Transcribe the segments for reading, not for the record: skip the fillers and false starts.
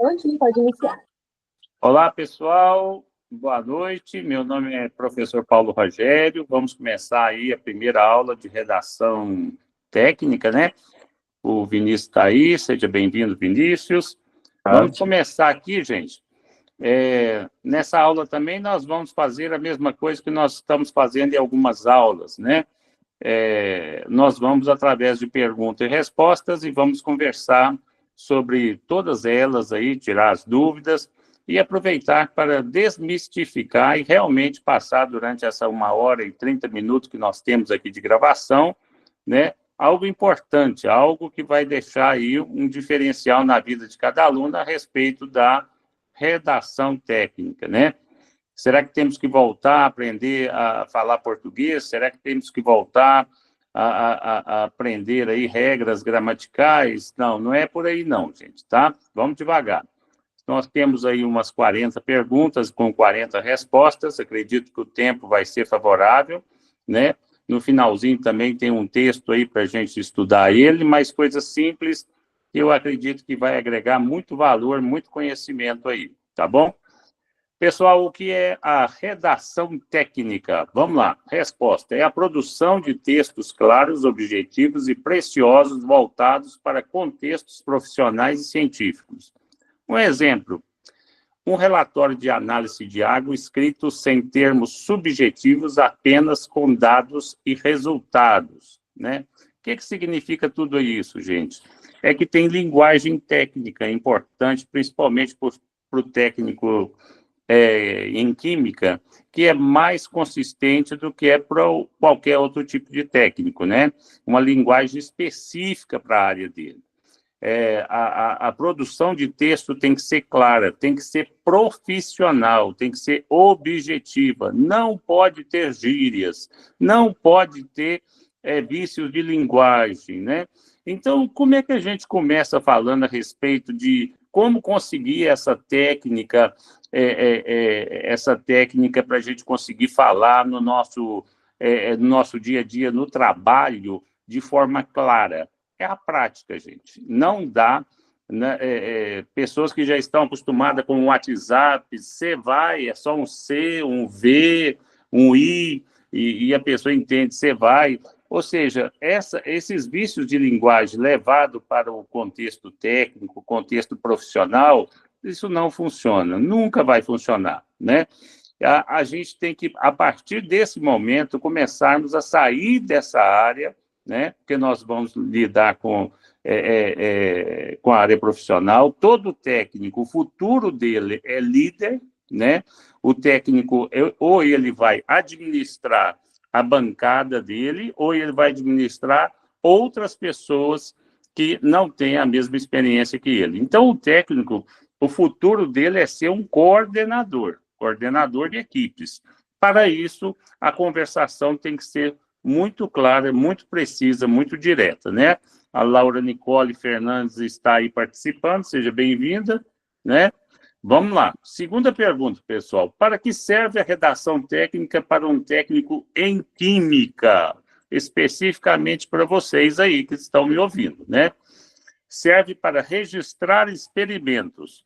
Antes pode iniciar. Olá, pessoal. Boa noite. Meu nome é professor Paulo Rogério. Vamos começar aí a primeira aula de redação técnica, né? O Vinícius está aí. Seja bem-vindo, Vinícius. Vamos começar aqui, gente. Nessa aula também nós vamos fazer a mesma coisa que nós estamos fazendo em algumas aulas, né? Nós vamos, através de perguntas e respostas, e vamos conversar sobre todas elas aí, tirar as dúvidas e aproveitar para desmistificar e realmente passar durante essa 1h30 que nós temos aqui de gravação, né, algo importante, algo que vai deixar aí um diferencial na vida de cada aluno a respeito da redação técnica, né? Será que temos que voltar a aprender a falar português? Será que temos que voltar a aprender aí regras gramaticais? Não, não é por aí não, gente, tá? Vamos devagar. Nós temos aí umas 40 perguntas com 40 respostas, acredito que o tempo vai ser favorável, né? No finalzinho também tem um texto aí para a gente estudar ele, mas coisas simples, eu acredito que vai agregar muito valor, muito conhecimento aí, tá bom? Pessoal, o que é a redação técnica? Vamos lá. Resposta: é a produção de textos claros, objetivos e preciosos voltados para contextos profissionais e científicos. Um exemplo: um relatório de análise de água escrito sem termos subjetivos, apenas com dados e resultados, né? O que significa tudo isso, gente? É que tem linguagem técnica importante, principalmente para o técnico em química, que é mais consistente do que é para qualquer outro tipo de técnico, né? Uma linguagem específica para a área dele. A produção de texto tem que ser clara, tem que ser profissional, tem que ser objetiva, não pode ter gírias, não pode ter vícios de linguagem, né? Então, como é que a gente começa falando a respeito de como conseguir essa técnica para a gente conseguir falar no nosso dia a dia, no trabalho, de forma clara? É a prática, gente. Não dá, né, pessoas que já estão acostumadas com o WhatsApp, você vai, é só um C, um V, um I, e a pessoa entende, você vai. Ou seja, esses vícios de linguagem levados para o contexto técnico, contexto profissional, isso não funciona, nunca vai funcionar, né? A gente tem que, a partir desse momento, começarmos a sair dessa área, né? Porque nós vamos lidar com a área profissional. Todo técnico, o futuro dele é líder, né? O técnico, ou ele vai administrar a bancada dele, ou ele vai administrar outras pessoas que não têm a mesma experiência que ele. Então, o técnico, o futuro dele é ser um coordenador de equipes. Para isso, a conversação tem que ser muito clara, muito precisa, muito direta, né? A Laura Nicole Fernandes está aí participando, seja bem-vinda, né? Vamos lá. Segunda pergunta, pessoal. Para que serve a redação técnica para um técnico em química? Especificamente para vocês aí que estão me ouvindo, né? Serve para registrar experimentos,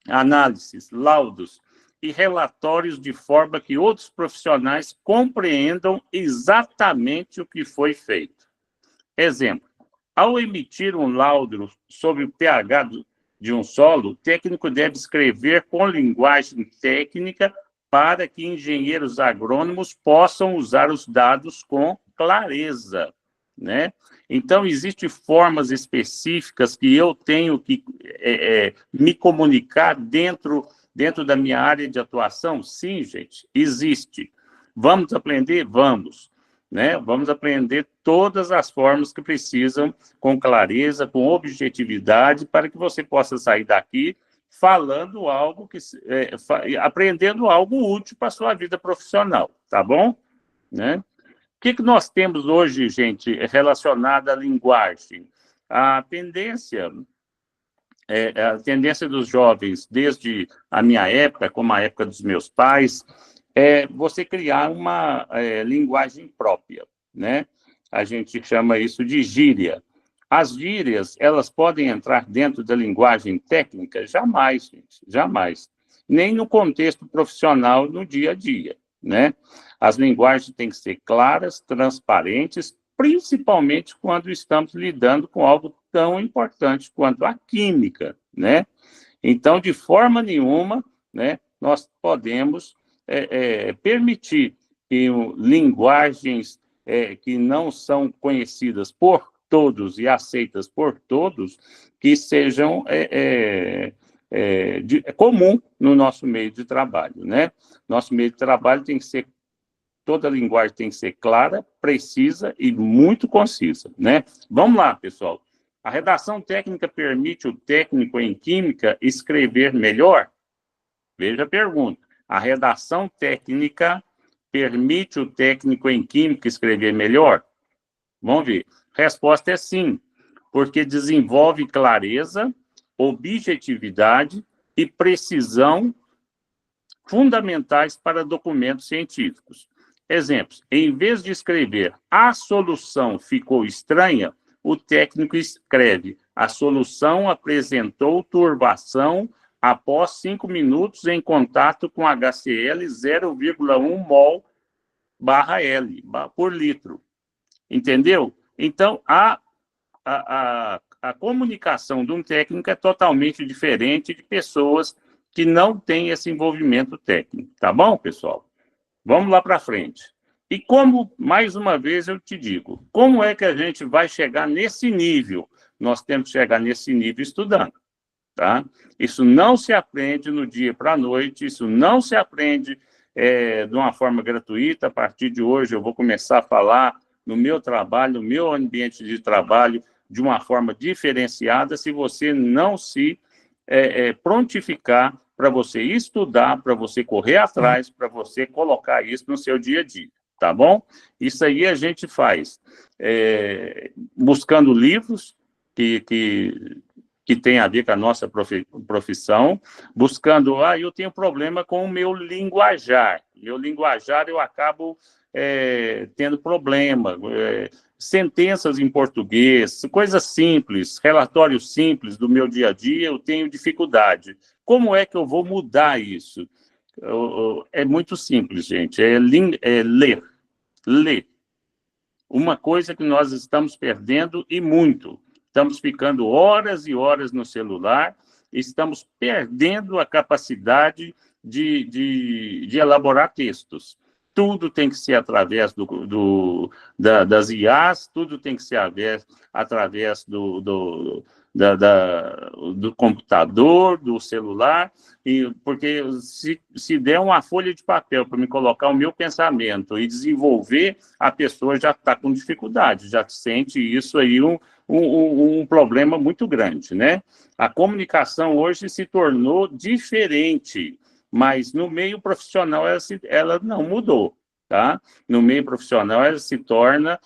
análises, laudos e relatórios de forma que outros profissionais compreendam exatamente o que foi feito. Exemplo: ao emitir um laudo sobre o pH de um solo, o técnico deve escrever com linguagem técnica para que engenheiros agrônomos possam usar os dados com clareza, né? Então, existem formas específicas que eu tenho que me comunicar dentro da minha área de atuação? Sim, gente, existe. Vamos aprender? Vamos. Né? Vamos aprender todas as formas que precisam, com clareza, com objetividade, para que você possa sair daqui falando algo aprendendo algo útil para a sua vida profissional, tá bom? Né? O que nós temos hoje, gente, relacionado à linguagem? A tendência dos jovens, desde a minha época, como a época dos meus pais, é você criar uma linguagem própria, né? A gente chama isso de gíria. As gírias, elas podem entrar dentro da linguagem técnica? Jamais, gente, jamais. Nem no contexto profissional, no dia a dia, né? As linguagens têm que ser claras, transparentes, principalmente quando estamos lidando com algo tão importante quanto a química, né? Então, de forma nenhuma, né, nós podemos permitir que linguagens que não são conhecidas por todos e aceitas por todos, que sejam comum no nosso meio de trabalho, né? Nosso meio de trabalho tem que ser, toda a linguagem tem que ser clara, precisa e muito concisa, né? Vamos lá, pessoal. A redação técnica permite o técnico em química escrever melhor? Veja a pergunta. A redação técnica permite o técnico em química escrever melhor? Vamos ver. Resposta é sim, porque desenvolve clareza, objetividade e precisão fundamentais para documentos científicos. Exemplos: em vez de escrever "a solução ficou estranha", o técnico escreve "a solução apresentou turbação após 5 minutos em contato com HCl 0,1 mol/L por litro". Entendeu? Então, a comunicação de um técnico é totalmente diferente de pessoas que não têm esse envolvimento técnico. Tá bom, pessoal? Vamos lá para frente. E como, mais uma vez, eu te digo, como é que a gente vai chegar nesse nível? Nós temos que chegar nesse nível estudando, tá? Isso não se aprende no dia para a noite, isso não se aprende de uma forma gratuita. A partir de hoje, eu vou começar a falar no meu trabalho, no meu ambiente de trabalho, de uma forma diferenciada, se você não se prontificar para você estudar, para você correr atrás, para você colocar isso no seu dia a dia, tá bom? Isso aí a gente faz buscando livros que tem a ver com a nossa profissão, buscando, eu tenho problema com o meu linguajar. Meu linguajar, eu acabo tendo problema. Sentenças em português, coisas simples, relatórios simples do meu dia a dia, eu tenho dificuldade. Como é que eu vou mudar isso? É muito simples, gente, ler. Ler. Uma coisa que nós estamos perdendo, e muito. Estamos ficando horas e horas no celular, estamos perdendo a capacidade de elaborar textos. Tudo tem que ser através das IAs, tudo tem que ser através do computador, do celular, porque se der uma folha de papel para me colocar o meu pensamento e desenvolver, a pessoa já está com dificuldade, já sente isso aí um problema muito grande, né? A comunicação hoje se tornou diferente, mas no meio profissional ela não mudou, tá? No meio profissional ela se torna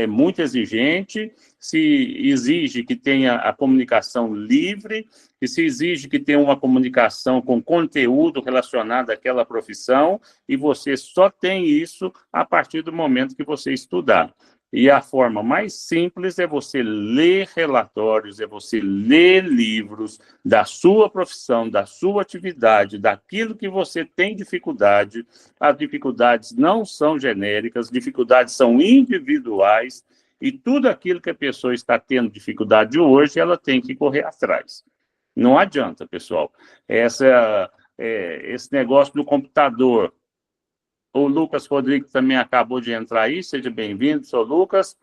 muito exigente, se exige que tenha a comunicação livre, e se exige que tenha uma comunicação com conteúdo relacionado àquela profissão, e você só tem isso a partir do momento que você estudar. E a forma mais simples é você ler relatórios, é você ler livros da sua profissão, da sua atividade, daquilo que você tem dificuldade. As dificuldades não são genéricas, dificuldades são individuais, e tudo aquilo que a pessoa está tendo dificuldade hoje, ela tem que correr atrás. Não adianta, pessoal. Esse negócio do computador. O Lucas Rodrigues também acabou de entrar aí, seja bem-vindo, sou Lucas.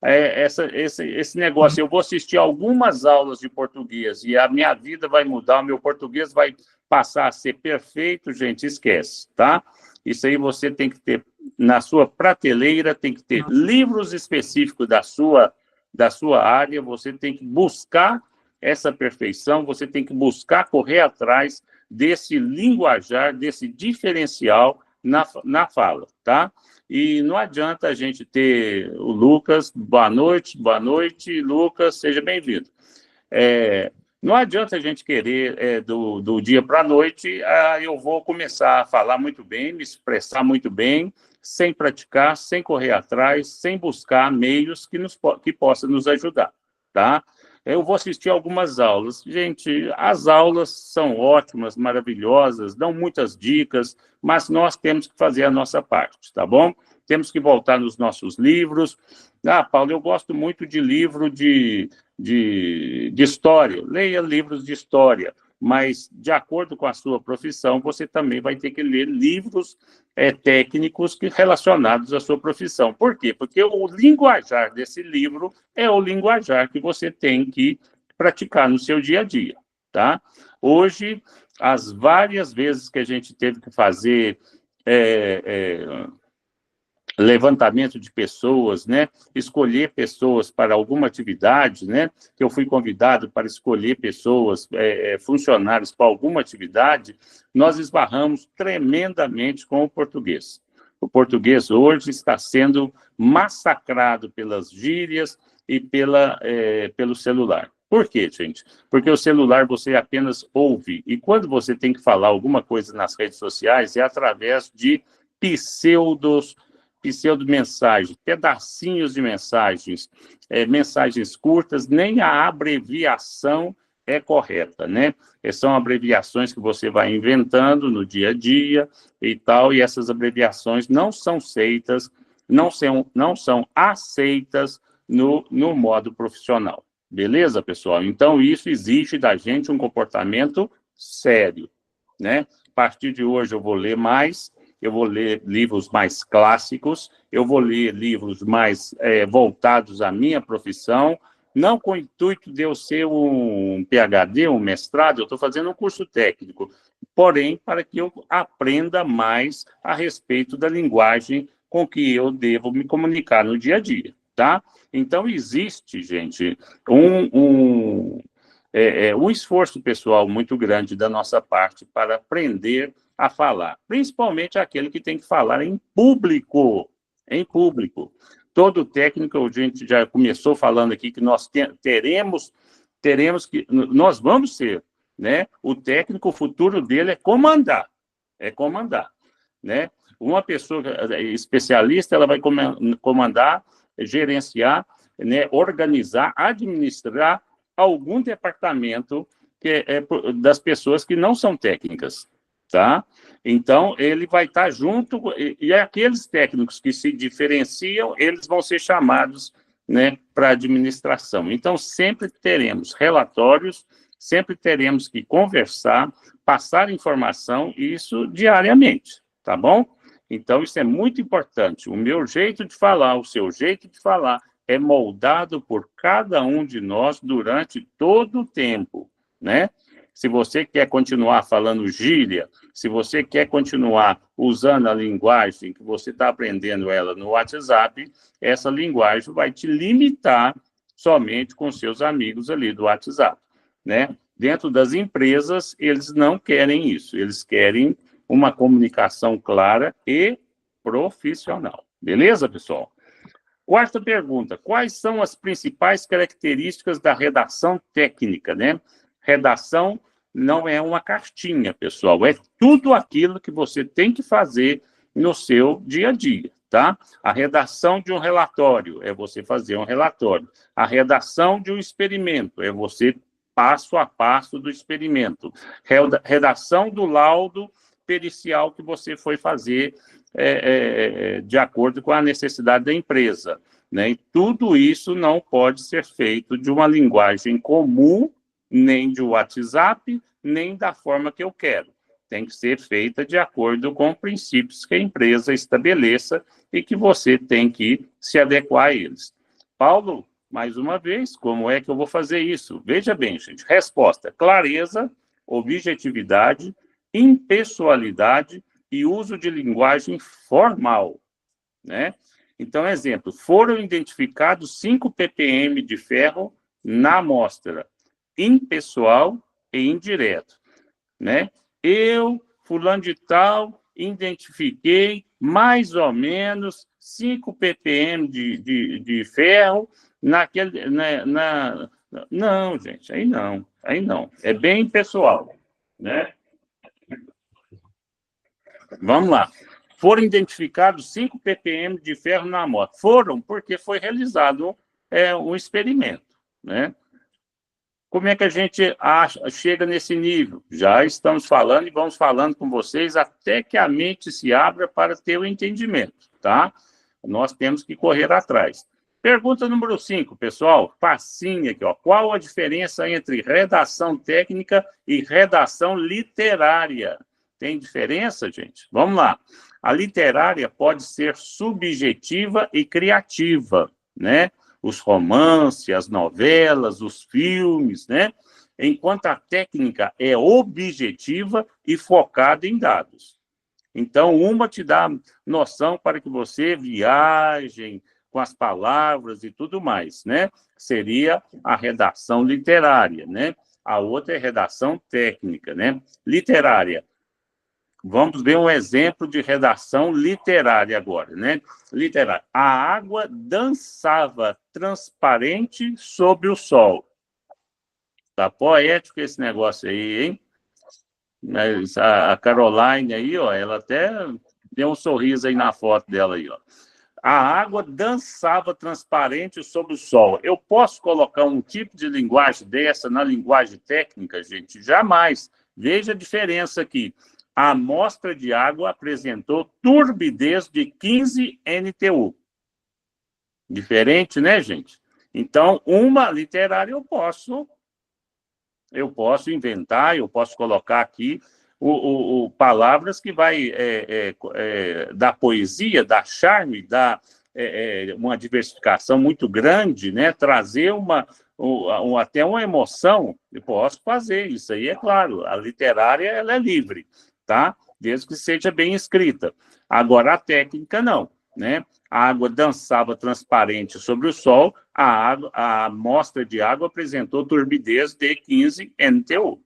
Esse negócio, eu vou assistir algumas aulas de português e a minha vida vai mudar, o meu português vai passar a ser perfeito, gente, esquece, tá? Isso aí você tem que ter na sua prateleira, tem que ter livros específicos da sua área, você tem que buscar essa perfeição, você tem que buscar correr atrás desse linguajar, desse diferencial na fala, tá? E não adianta a gente ter o Lucas, boa noite, Lucas, seja bem-vindo. Não adianta a gente querer, do dia para a noite, eu vou começar a falar muito bem, me expressar muito bem, sem praticar, sem correr atrás, sem buscar meios que possam nos ajudar. tá? Eu vou assistir algumas aulas. Gente, as aulas são ótimas, maravilhosas, dão muitas dicas, mas nós temos que fazer a nossa parte, tá bom? Temos que voltar nos nossos livros. Ah, Paulo, eu gosto muito de livro de história. Leia livros de história, mas, de acordo com a sua profissão, você também vai ter que ler livros técnicos relacionados à sua profissão. Por quê? Porque o linguajar desse livro é o linguajar que você tem que praticar no seu dia a dia, tá? Hoje, as várias vezes que a gente teve que fazer levantamento de pessoas, né? Escolher pessoas para alguma atividade, né? Que eu fui convidado para escolher pessoas, funcionários para alguma atividade, nós esbarramos tremendamente com o português. O português hoje está sendo massacrado pelas gírias e pelo celular. Por quê, gente? Porque o celular você apenas ouve, e quando você tem que falar alguma coisa nas redes sociais, é através de pseudo-mensagens, pedacinhos de mensagens, mensagens curtas, nem a abreviação é correta, né? São abreviações que você vai inventando no dia a dia e tal, e essas abreviações não são aceitas, não são aceitas no modo profissional. Beleza, pessoal? Então, isso exige da gente um comportamento sério, né? A partir de hoje eu vou ler mais, eu vou ler livros mais clássicos, eu vou ler livros mais voltados à minha profissão, não com o intuito de eu ser um PhD, um mestrado, eu estou fazendo um curso técnico, porém, para que eu aprenda mais a respeito da linguagem com que eu devo me comunicar no dia a dia, tá? Então, existe, gente, um esforço pessoal muito grande da nossa parte para aprender a falar, principalmente aquele que tem que falar em público, em público. Todo técnico, a gente já começou falando aqui que nós teremos que, nós vamos ser, né? O técnico, o futuro dele é comandar, né? Uma pessoa especialista, ela vai comandar, gerenciar, né? Organizar, administrar algum departamento das pessoas que não são técnicas, tá? Então, ele vai estar junto, e aqueles técnicos que se diferenciam, eles vão ser chamados, né, para administração. Então, sempre teremos relatórios, sempre teremos que conversar, passar informação, e isso diariamente, tá bom? Então, isso é muito importante. O meu jeito de falar, o seu jeito de falar, é moldado por cada um de nós durante todo o tempo, né? Se você quer continuar falando gíria, se você quer continuar usando a linguagem que você está aprendendo ela no WhatsApp, essa linguagem vai te limitar somente com seus amigos ali do WhatsApp, né? Dentro das empresas, eles não querem isso, eles querem uma comunicação clara e profissional. Beleza, pessoal? Quarta pergunta, quais são as principais características da redação técnica, né? Redação não é uma cartinha, pessoal, é tudo aquilo que você tem que fazer no seu dia a dia, tá? A redação de um relatório é você fazer um relatório. A redação de um experimento é você passo a passo do experimento. Redação do laudo pericial que você foi fazer de acordo com a necessidade da empresa, né? E tudo isso não pode ser feito de uma linguagem comum, nem de WhatsApp, nem da forma que eu quero. Tem que ser feita de acordo com princípios que a empresa estabeleça e que você tem que se adequar a eles. Paulo, mais uma vez, como é que eu vou fazer isso? Veja bem, gente, resposta: clareza, objetividade, impessoalidade e uso de linguagem formal, né? Então, exemplo, foram identificados 5 ppm de ferro na amostra, impessoal e indireto, né? Eu, fulano de tal, identifiquei mais ou menos 5 ppm de ferro naquele... Não, gente, aí não. É bem pessoal, né? Vamos lá. Foram identificados 5 ppm de ferro na amostra. Foram porque foi realizado um experimento, né? Como é que a gente chega nesse nível? Já estamos falando e vamos falando com vocês até que a mente se abra para ter o entendimento, tá? Nós temos que correr atrás. Pergunta número 5, pessoal, facinha aqui, ó. Qual a diferença entre redação técnica e redação literária? Tem diferença, gente? Vamos lá. A literária pode ser subjetiva e criativa, né? Os romances, as novelas, os filmes, né? Enquanto a técnica é objetiva e focada em dados. Então, uma te dá noção para que você viaje com as palavras e tudo mais, né? Seria a redação literária, né? A outra é redação técnica, né? Literária. Vamos ver um exemplo de redação literária agora, né? Literária. A água dançava transparente sobre o sol. Tá poético esse negócio aí, hein? Mas a Caroline aí, ó, ela até deu um sorriso aí na foto dela aí, ó. A água dançava transparente sobre o sol. Eu posso colocar um tipo de linguagem dessa na linguagem técnica, gente? Jamais. Veja a diferença aqui. A amostra de água apresentou turbidez de 15 NTU. Diferente, né, gente? Então, uma literária eu posso inventar, eu posso colocar aqui palavras que vai dar poesia, dar charme, dar uma diversificação muito grande, né? Trazer até uma emoção. Eu posso fazer isso aí, é claro. A literária ela é livre, tá? Desde que seja bem escrita. Agora, a técnica, não, né? A água dançava transparente sobre o sol, a amostra de água apresentou turbidez de 15 NTU.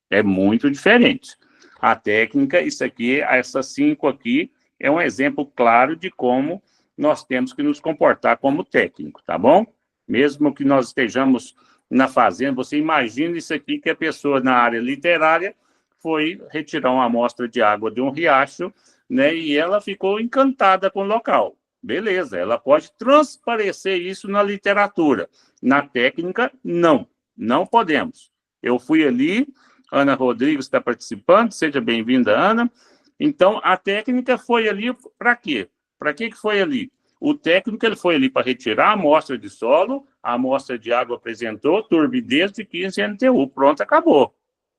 É muito diferente. A técnica, isso aqui, essas 5 aqui, é um exemplo claro de como nós temos que nos comportar como técnico, tá bom? Mesmo que nós estejamos na fazenda, você imagina isso aqui, que a pessoa na área literária foi retirar uma amostra de água de um riacho, né, e ela ficou encantada com o local. Beleza, ela pode transparecer isso na literatura. Na técnica, não. Não podemos. Eu fui ali, Ana Rodrigues está participando, seja bem-vinda, Ana. Então, a técnica foi ali para quê? Para que foi ali? O técnico ele foi ali para retirar a amostra de solo, a amostra de água apresentou turbidez de 15 NTU. Pronto, acabou.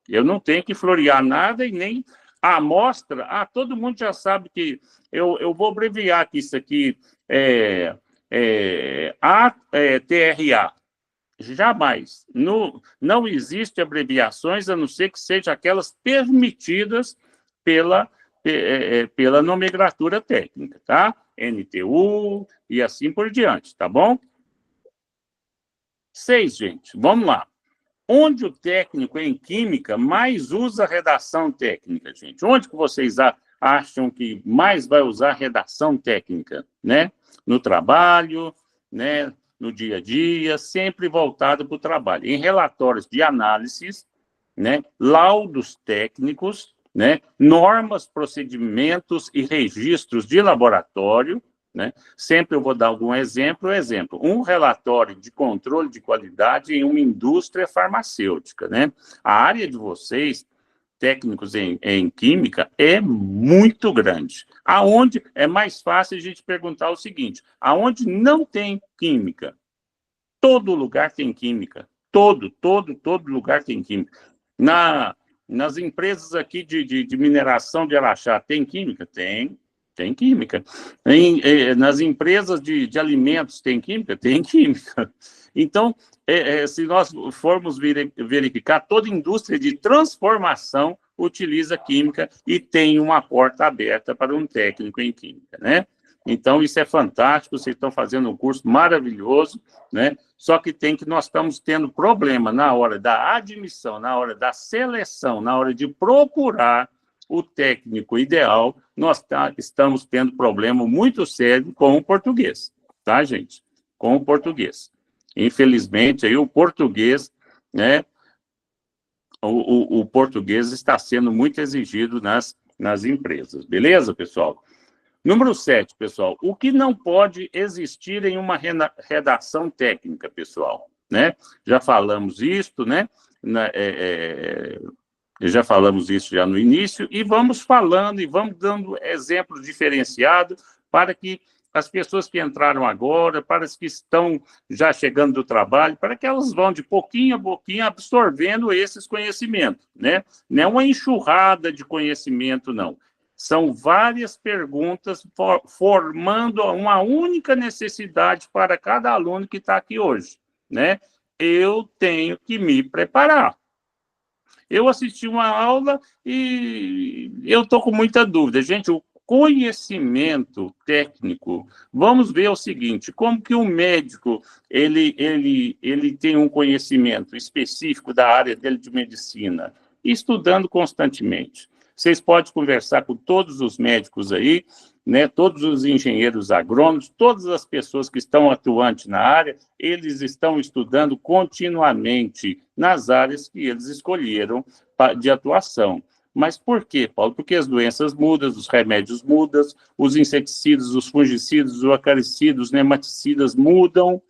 Eu não tenho que florear nada e nem a amostra. Todo mundo já sabe que eu vou abreviar aqui isso aqui, ATRA. Jamais. Não existe abreviações, a não ser que sejam aquelas permitidas pela nomenclatura técnica, tá? NTU e assim por diante, tá bom? 6, gente. Vamos lá. Onde o técnico em química mais usa redação técnica, gente? Onde que vocês acham que mais vai usar redação técnica, né? No trabalho, né? No dia a dia, sempre voltado para o trabalho. Em relatórios de análises, né? Laudos técnicos, né? Normas, procedimentos e registros de laboratório, né? Sempre eu vou dar algum exemplo. Um relatório de controle de qualidade em uma indústria farmacêutica, né? A área de vocês, técnicos em química, é muito grande. Aonde é mais fácil a gente perguntar o seguinte: aonde não tem química? Todo lugar tem química. Todo lugar tem química. Nas empresas aqui de mineração de Araxá, tem química? Tem química. Nas empresas de alimentos, tem química? Tem química. Então, se nós formos verificar, toda indústria de transformação utiliza química e tem uma porta aberta para um técnico em química, né? Então, isso é fantástico, vocês estão fazendo um curso maravilhoso, né? Só que nós estamos tendo problema na hora da admissão, na hora da seleção, na hora de procurar o técnico ideal, nós estamos tendo problema muito sério com o português, tá, gente? Com o português. Infelizmente, aí o português, né? O português está sendo muito exigido nas empresas. Beleza, pessoal? Número 7, pessoal. O que não pode existir em uma redação técnica, pessoal? né? Já falamos isso, né? Já falamos isso já no início, e vamos falando e vamos dando exemplos diferenciados para que as pessoas que entraram agora, para as que estão já chegando do trabalho, para que elas vão de pouquinho a pouquinho absorvendo esses conhecimentos, né? Não é uma enxurrada de conhecimento, não. São várias perguntas formando uma única necessidade para cada aluno que está aqui hoje, né? Eu tenho que me preparar. Eu assisti uma aula e eu estou com muita dúvida. Gente, o conhecimento técnico, vamos ver o seguinte, como que o médico ele tem um conhecimento específico da área dele de medicina, estudando constantemente. Vocês podem conversar com todos os médicos aí, né, todos os engenheiros agrônomos, todas as pessoas que estão atuantes na área, eles estão estudando continuamente nas áreas que eles escolheram de atuação. Mas por quê, Paulo? Porque as doenças mudam, os remédios mudam, os inseticidas, os fungicidas, os acaricidas, os nematicidas mudam,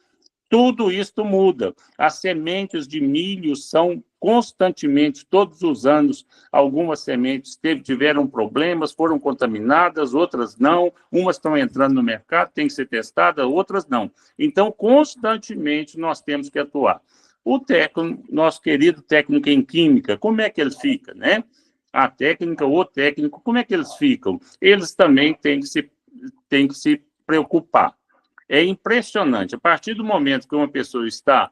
tudo isso muda. As sementes de milho são constantemente, todos os anos, algumas sementes tiveram problemas, foram contaminadas, outras não, umas estão entrando no mercado, tem que ser testada, outras não. Então, constantemente, nós temos que atuar. O técnico, nosso querido técnico em química, como é que ele fica, né? A técnica ou o técnico, como é que eles ficam? Eles também têm que se preocupar. É impressionante. A partir do momento que uma pessoa está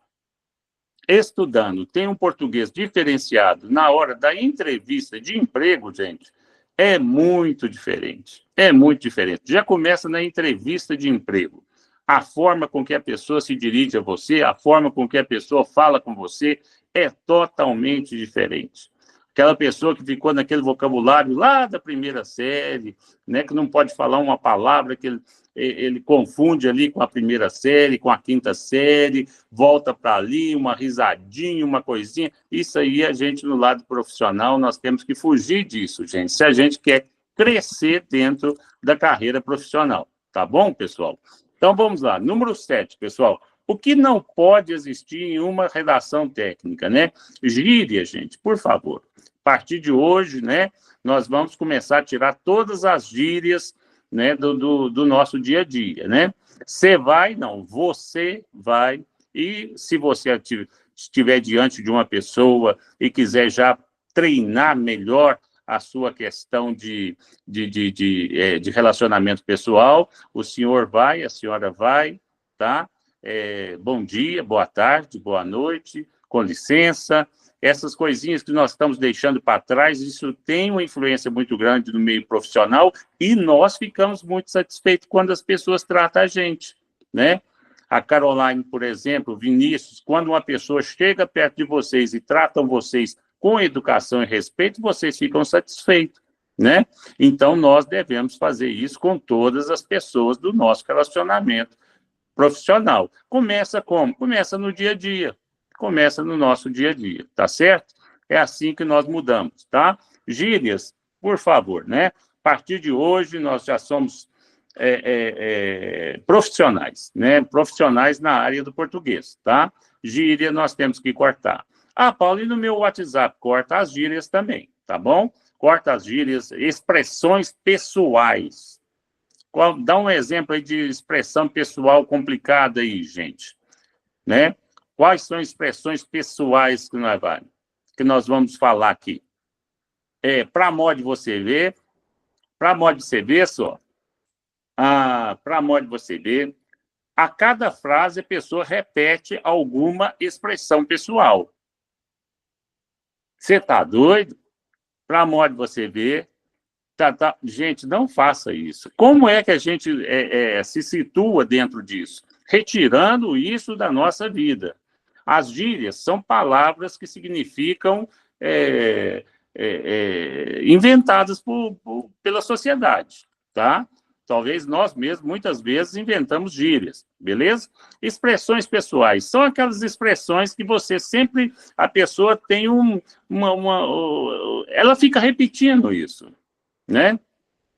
estudando, tem um português diferenciado na hora da entrevista de emprego, gente, é muito diferente. É muito diferente. Já começa na entrevista de emprego. A forma com que a pessoa se dirige a você, a forma com que a pessoa fala com você é totalmente diferente. Aquela pessoa que ficou naquele vocabulário lá da primeira série, né, que não pode falar uma palavra, que ele confunde ali com a primeira série, com a quinta série, volta para ali, uma risadinha, uma coisinha. Isso aí, a gente, no lado profissional, nós temos que fugir disso, gente, se a gente quer crescer dentro da carreira profissional. Tá bom, pessoal? Então, vamos lá. Número 7, pessoal. O que não pode existir em uma redação técnica, né? Gíria, gente, por favor. A partir de hoje, né, nós vamos começar a tirar todas as gírias, né, do nosso dia a dia, né? Você vai, não, você vai, e se você estiver diante de uma pessoa e quiser já treinar melhor a sua questão de relacionamento pessoal, o senhor vai, a senhora vai, tá? Bom dia, boa tarde, boa noite, com licença. Essas coisinhas que nós estamos deixando para trás, isso tem uma influência muito grande no meio profissional e nós ficamos muito satisfeitos quando as pessoas tratam a gente, né? A Caroline, por exemplo, Vinícius, quando uma pessoa chega perto de vocês e tratam vocês com educação e respeito, vocês ficam satisfeitos, né? Então, nós devemos fazer isso com todas as pessoas do nosso relacionamento profissional. Começa como? Começa no dia a dia. Começa no nosso dia a dia, tá certo? É assim que nós mudamos, tá? Gírias, por favor, né? A partir de hoje, nós já somos profissionais, né? Profissionais na área do português, tá? Gíria nós temos que cortar. Ah, Paulo, e no meu WhatsApp, corta as gírias também, tá bom? Corta as gírias, expressões pessoais. Dá um exemplo aí de expressão pessoal complicada aí, gente, né? Quais são expressões pessoais que nós vamos falar aqui? Para modo de você ver, só. Para modo de você ver, a cada frase a pessoa repete alguma expressão pessoal. Você está doido? Para modo de você ver, gente, não faça isso. Como é que a gente se situa dentro disso? Retirando isso da nossa vida. As gírias são palavras que significam inventadas pela sociedade, tá? Talvez nós mesmos, muitas vezes, inventamos gírias, beleza? Expressões pessoais são aquelas expressões que você sempre, a pessoa tem ela fica repetindo isso, né?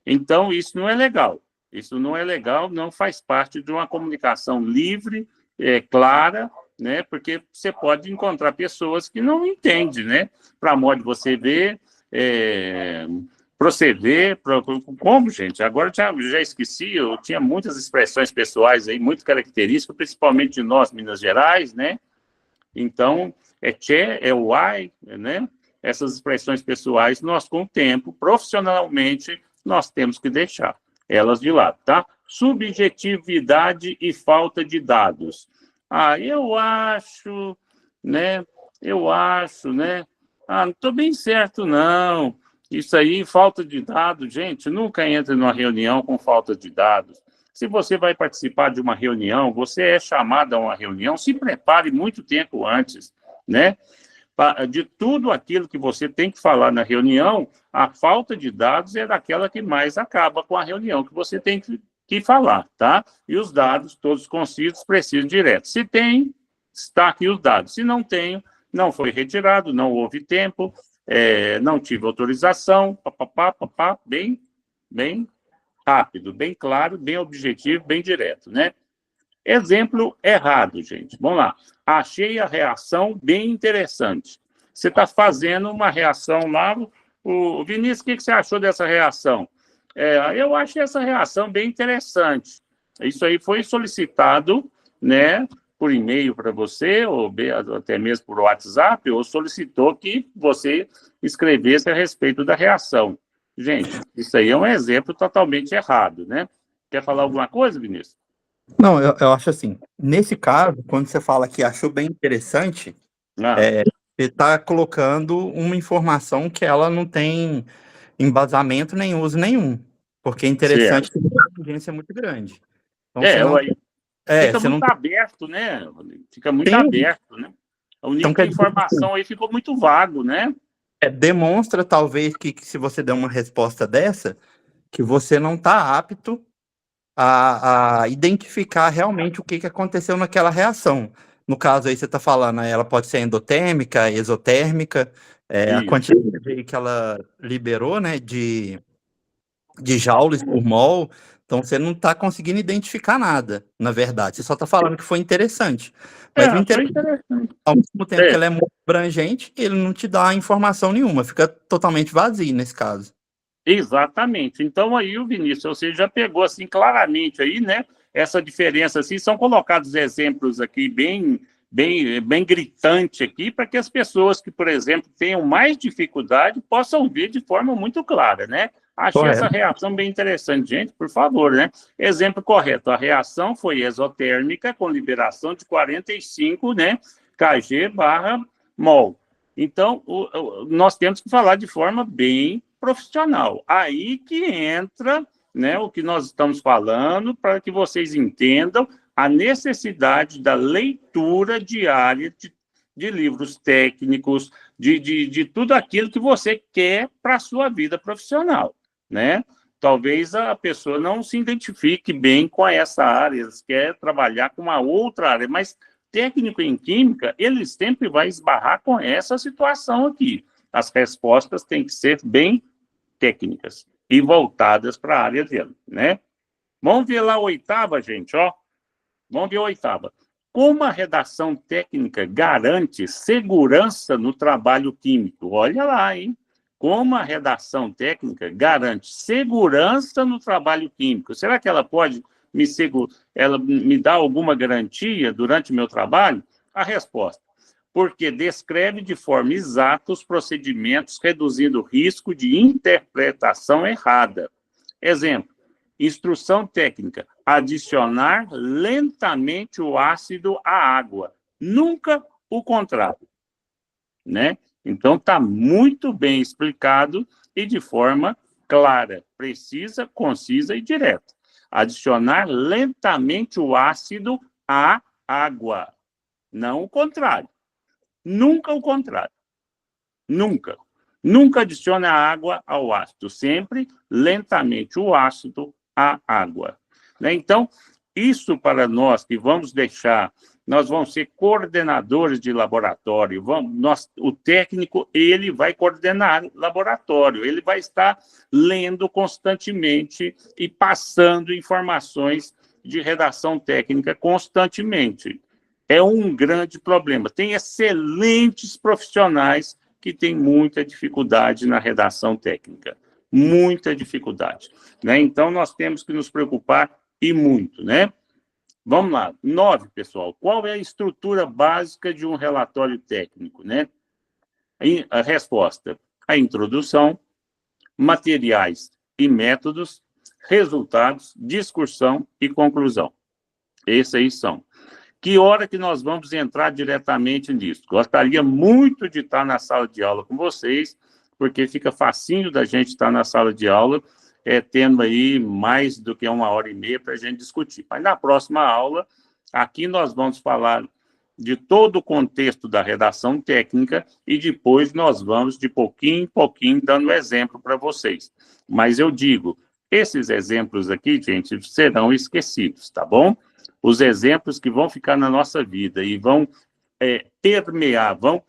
Então, isso não é legal. Isso não é legal, não faz parte de uma comunicação livre, clara, né? Porque você pode encontrar pessoas que não entendem, né? Para modo de você ver, proceder, como, gente? Agora já esqueci, eu tinha muitas expressões pessoais aí, muito características, principalmente de nós, Minas Gerais, né? Então, é tchê, é uai, né? Essas expressões pessoais, nós, com o tempo, profissionalmente, nós temos que deixar elas de lado, tá? Subjetividade e falta de dados. Eu acho, né? Eu acho, né? Não estou bem certo, não. Isso aí, falta de dados, gente, nunca entre numa reunião com falta de dados. Se você vai participar de uma reunião, você é chamado a uma reunião, se prepare muito tempo antes, né? De tudo aquilo que você tem que falar na reunião, a falta de dados é daquela que mais acaba com a reunião que você tem que falar, tá? E os dados, todos concisos, precisam direto. Se tem, está aqui os dados. Se não tem, não foi retirado, não houve tempo, não tive autorização, bem rápido, bem claro, bem objetivo, bem direto, né? Exemplo errado, gente. Vamos lá. Achei a reação bem interessante. Você está fazendo uma reação lá. O Vinícius, o que você achou dessa reação? Eu achei essa reação bem interessante. Isso aí foi solicitado, né, por e-mail para você, ou até mesmo por WhatsApp, ou solicitou que você escrevesse a respeito da reação. Gente, isso aí é um exemplo totalmente errado, né? Quer falar alguma coisa, Vinícius? Não, eu acho assim, nesse caso, quando você fala que achou bem interessante, você está colocando uma informação que ela não tem embasamento nem uso nenhum, porque é interessante tem uma abrangência muito grande. Então, fica você muito não aberto, né? Fica muito tem. aberto, né? O nível Então, de informação aí ficou muito vago, né? Demonstra, talvez, que se você der uma resposta dessa, que você não está apto a identificar realmente o que aconteceu naquela reação. No caso aí, você está falando, ela pode ser endotérmica, exotérmica, a quantidade aí que ela liberou, né, de joules por mol, então você não está conseguindo identificar nada, na verdade. Você só está falando que foi interessante. Mas o Foi interessante, interessante. ao mesmo tempo que ela é muito abrangente, ele não te dá informação nenhuma, fica totalmente vazio nesse caso. Exatamente. Então, aí o Vinícius, você já pegou, assim, claramente aí, né, essa diferença, assim, são colocados exemplos aqui bem gritante aqui, para que as pessoas que, por exemplo, tenham mais dificuldade possam ver de forma muito clara, né? Achei essa reação bem interessante, gente, por favor, né? Exemplo correto, a reação foi exotérmica com liberação de 45, né, kg/mol. Então, nós temos que falar de forma bem profissional. Aí que entra, né, o que nós estamos falando, para que vocês entendam a necessidade da leitura diária de livros técnicos, de tudo aquilo que você quer para a sua vida profissional, né? Talvez a pessoa não se identifique bem com essa área, quer trabalhar com uma outra área, mas técnico em química, ele sempre vai esbarrar com essa situação aqui. As respostas têm que ser bem técnicas e voltadas para a área dele, né? Vamos ver lá a oitava, gente, ó. Vamos ver a oitava. Como a redação técnica garante segurança no trabalho químico? Olha lá, hein? Como a redação técnica garante segurança no trabalho químico? Será que ela pode ela me dar alguma garantia durante o meu trabalho? A resposta: porque descreve de forma exata os procedimentos, reduzindo o risco de interpretação errada. Exemplo: instrução técnica: adicionar lentamente o ácido à água, nunca o contrário, né? Então, está muito bem explicado e de forma clara, precisa, concisa e direta. Adicionar lentamente o ácido à água, não o contrário. Nunca o contrário. Nunca. Nunca adicione a água ao ácido. Sempre, lentamente, o ácido à água. Né? Então, isso para nós que vamos deixar, nós vamos ser coordenadores de laboratório. O técnico, ele vai coordenar laboratório. Ele vai estar lendo constantemente e passando informações de redação técnica constantemente. é um grande problema. Tem excelentes profissionais que têm muita dificuldade na redação técnica, muita dificuldade, né? Então, nós temos que nos preocupar e muito, né? Vamos lá. 9, pessoal. Qual é a estrutura básica de um relatório técnico, né? A resposta: a introdução, materiais e métodos, resultados, discussão e conclusão. Esses aí são. Que hora que nós vamos entrar diretamente nisso? Gostaria muito de estar na sala de aula com vocês, porque fica facinho da gente estar na sala de aula, tendo aí mais do que 1h30 para a gente discutir. Mas na próxima aula, aqui nós vamos falar de todo o contexto da redação técnica e depois nós vamos, de pouquinho em pouquinho, dando exemplo para vocês. Mas eu digo, esses exemplos aqui, gente, serão esquecidos, tá bom? Os exemplos que vão ficar na nossa vida e vão permear, vão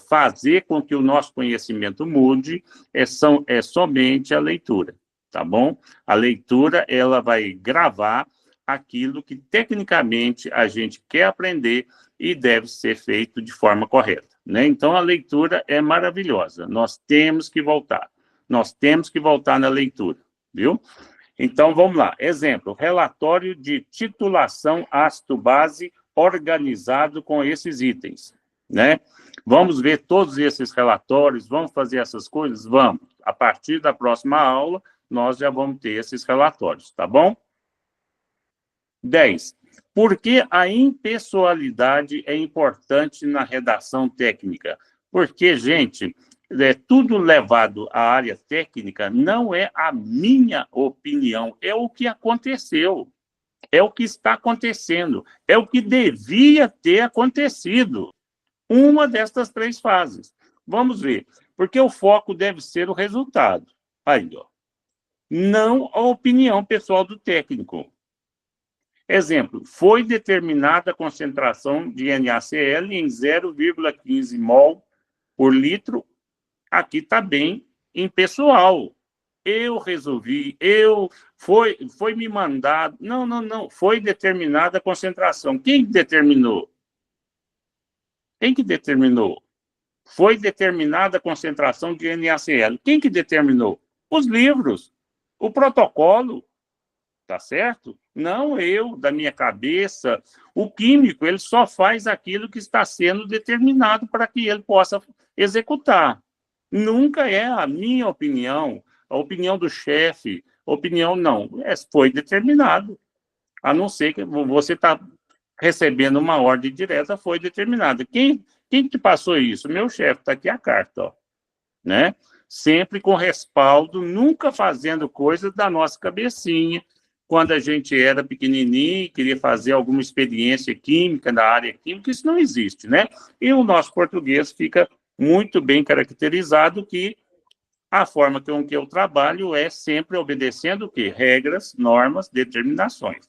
fazer com que o nosso conhecimento mude, é somente a leitura, tá bom? A leitura, ela vai gravar aquilo que, tecnicamente, a gente quer aprender e deve ser feito de forma correta, né? Então, a leitura é maravilhosa. Nós temos que voltar. Nós temos que voltar na leitura, viu? Então, vamos lá. Exemplo, relatório de titulação ácido-base organizado com esses itens, né? Vamos ver todos esses relatórios, vamos fazer essas coisas? Vamos. A partir da próxima aula, nós já vamos ter esses relatórios, tá bom? 10. Por que a impessoalidade é importante na redação técnica? Porque, gente, tudo levado à área técnica não é a minha opinião, é o que aconteceu, é o que está acontecendo, é o que devia ter acontecido. Uma destas 3 fases. Vamos ver, porque o foco deve ser o resultado. Aí, ó. Não a opinião pessoal do técnico. Exemplo, foi determinada a concentração de NaCl em 0,15 mol por litro. Aqui está bem impessoal. Eu resolvi, foi me mandado. Não. Foi determinada a concentração. Quem determinou? Quem que determinou? Foi determinada a concentração de NaCl. Quem que determinou? Os livros, o protocolo. Tá certo? Não eu, da minha cabeça. O químico, ele só faz aquilo que está sendo determinado para que ele possa executar. Nunca é a minha opinião, a opinião do chefe, opinião não. Foi determinado. A não ser que você está recebendo uma ordem direta, foi determinada. Quem te passou isso? Meu chefe, está aqui a carta, ó, né? Sempre com respaldo, nunca fazendo coisas da nossa cabecinha. Quando a gente era pequenininho e queria fazer alguma experiência química na área química, isso não existe, né? E o nosso português fica muito bem caracterizado que a forma com que eu trabalho é sempre obedecendo o quê? Regras, normas, determinações.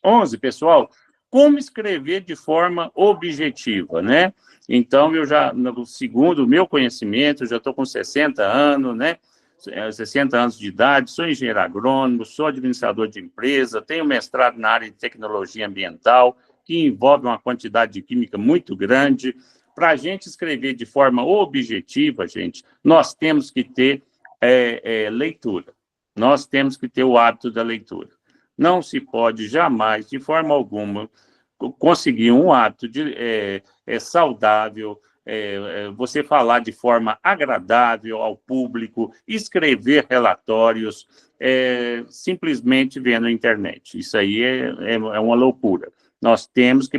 11, pessoal, como escrever de forma objetiva, né? Então, eu já, segundo o meu conhecimento, já estou com 60 anos, né? 60 anos de idade, sou engenheiro agrônomo, sou administrador de empresa, tenho mestrado na área de tecnologia ambiental, que envolve uma quantidade de química muito grande. Para a gente escrever de forma objetiva, gente, nós temos que ter leitura. Nós temos que ter o hábito da leitura. Não se pode jamais, de forma alguma, conseguir um hábito saudável, você falar de forma agradável ao público, escrever relatórios, simplesmente vendo na internet. Isso aí é uma loucura. Nós temos que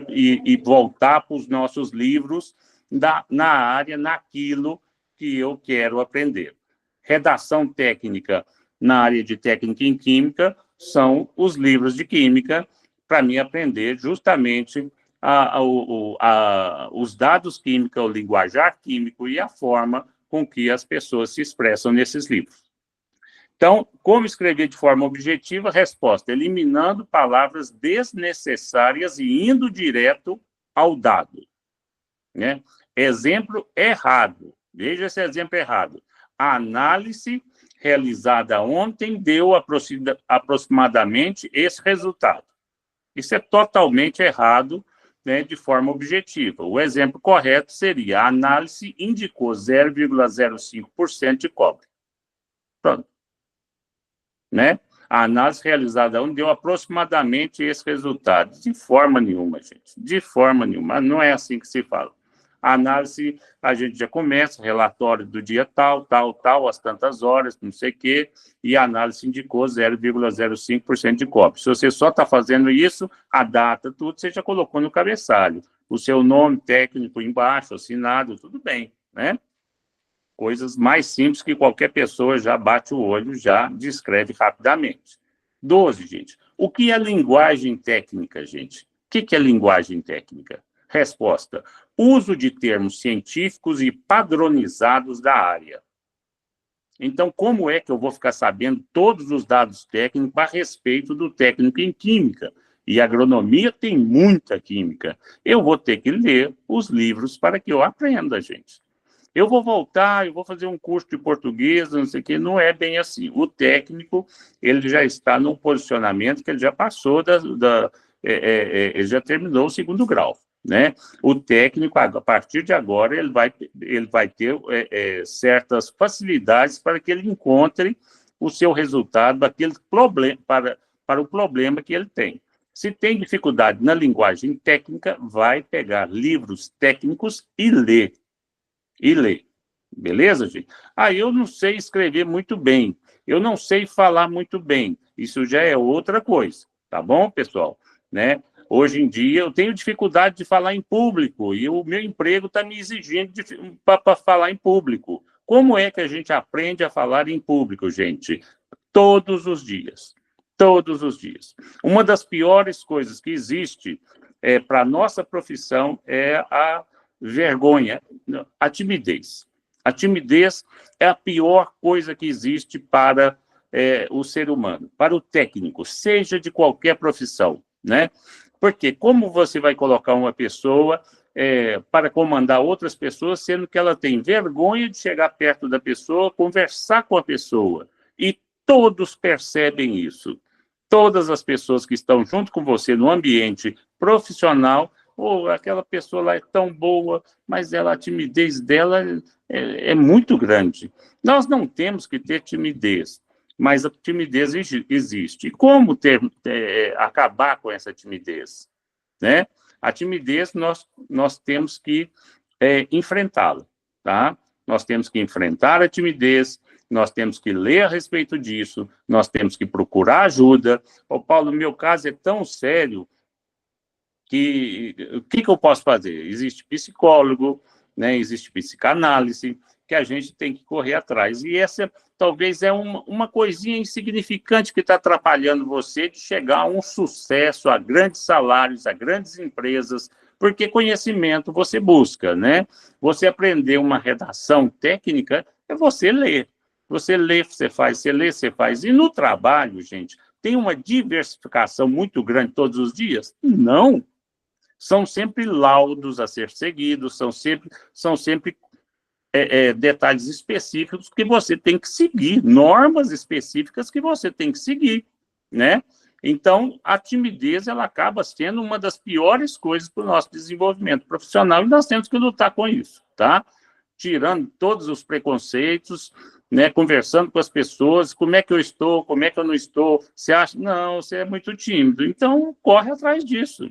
voltar para os nossos livros na área, naquilo que eu quero aprender. Redação técnica na área de técnica em química são os livros de química, para mim aprender justamente os dados químicos, o linguajar químico e a forma com que as pessoas se expressam nesses livros. Então, como escrever de forma objetiva? Resposta: eliminando palavras desnecessárias e indo direto ao dado, né? Exemplo errado. Veja esse exemplo errado. A análise realizada ontem deu aproximadamente esse resultado. Isso é totalmente errado, né, de forma objetiva. O exemplo correto seria: a análise indicou 0,05% de cobre. Pronto. Né? A análise realizada deu aproximadamente esse resultado. De forma nenhuma, gente. De forma nenhuma. Não é assim que se fala. A análise, a gente já começa, relatório do dia tal, às tantas horas, não sei o quê, e a análise indicou 0,05% de cobre. Se você só está fazendo isso, a data, tudo, você já colocou no cabeçalho. O seu nome técnico embaixo, assinado, tudo bem, né? Coisas mais simples que qualquer pessoa já bate o olho, já descreve rapidamente. 12, gente. O que é linguagem técnica, gente? O que é linguagem técnica? Resposta: uso de termos científicos e padronizados da área. Então, como é que eu vou ficar sabendo todos os dados técnicos a respeito do técnico em química? E agronomia tem muita química. Eu vou ter que ler os livros para que eu aprenda, gente. Eu vou voltar, eu vou fazer um curso de português, não sei o quê. Não é bem assim. O técnico, ele já está num posicionamento que ele já passou ele já terminou o 2º grau, né? O técnico, a partir de agora, ele vai ter certas facilidades para que ele encontre o seu resultado daquele problema, para o problema que ele tem. Se tem dificuldade na linguagem técnica, vai pegar livros técnicos e ler. Beleza, gente? Eu não sei escrever muito bem, eu não sei falar muito bem, isso já é outra coisa, tá bom, pessoal? Né? Hoje em dia eu tenho dificuldade de falar em público e o meu emprego está me exigindo para falar em público. Como é que a gente aprende a falar em público, gente? Todos os dias. Todos os dias. Uma das piores coisas que existe para a nossa profissão é a vergonha, a timidez. A timidez é a pior coisa que existe para o ser humano, para o técnico, seja de qualquer profissão, né? Porque como você vai colocar uma pessoa para comandar outras pessoas, sendo que ela tem vergonha de chegar perto da pessoa, conversar com a pessoa, e todos percebem isso. Todas as pessoas que estão junto com você no ambiente profissional, aquela pessoa lá é tão boa, mas a timidez dela é muito grande. Nós não temos que ter timidez, mas a timidez existe. E como acabar com essa timidez? Né? A timidez, nós temos que enfrentá-la, tá? Nós temos que enfrentar a timidez, nós temos que ler a respeito disso, nós temos que procurar ajuda. Paulo, meu caso é tão sério que o que eu posso fazer? Existe psicólogo, né? Existe psicanálise, que a gente tem que correr atrás. E essa talvez é uma coisinha insignificante que está atrapalhando você de chegar a um sucesso, a grandes salários, a grandes empresas, porque conhecimento você busca, né? Você aprender uma redação técnica é você ler. Você lê, você faz, você lê, você faz. E no trabalho, gente, tem uma diversificação muito grande todos os dias? Não. São sempre laudos a ser seguidos, são sempre detalhes específicos que você tem que seguir, normas específicas que você tem que seguir, né? Então, a timidez, ela acaba sendo uma das piores coisas para o nosso desenvolvimento profissional e nós temos que lutar com isso, tá? Tirando todos os preconceitos, né, conversando com as pessoas, como é que eu estou, como é que eu não estou, você acha, não, você é muito tímido, então corre atrás disso,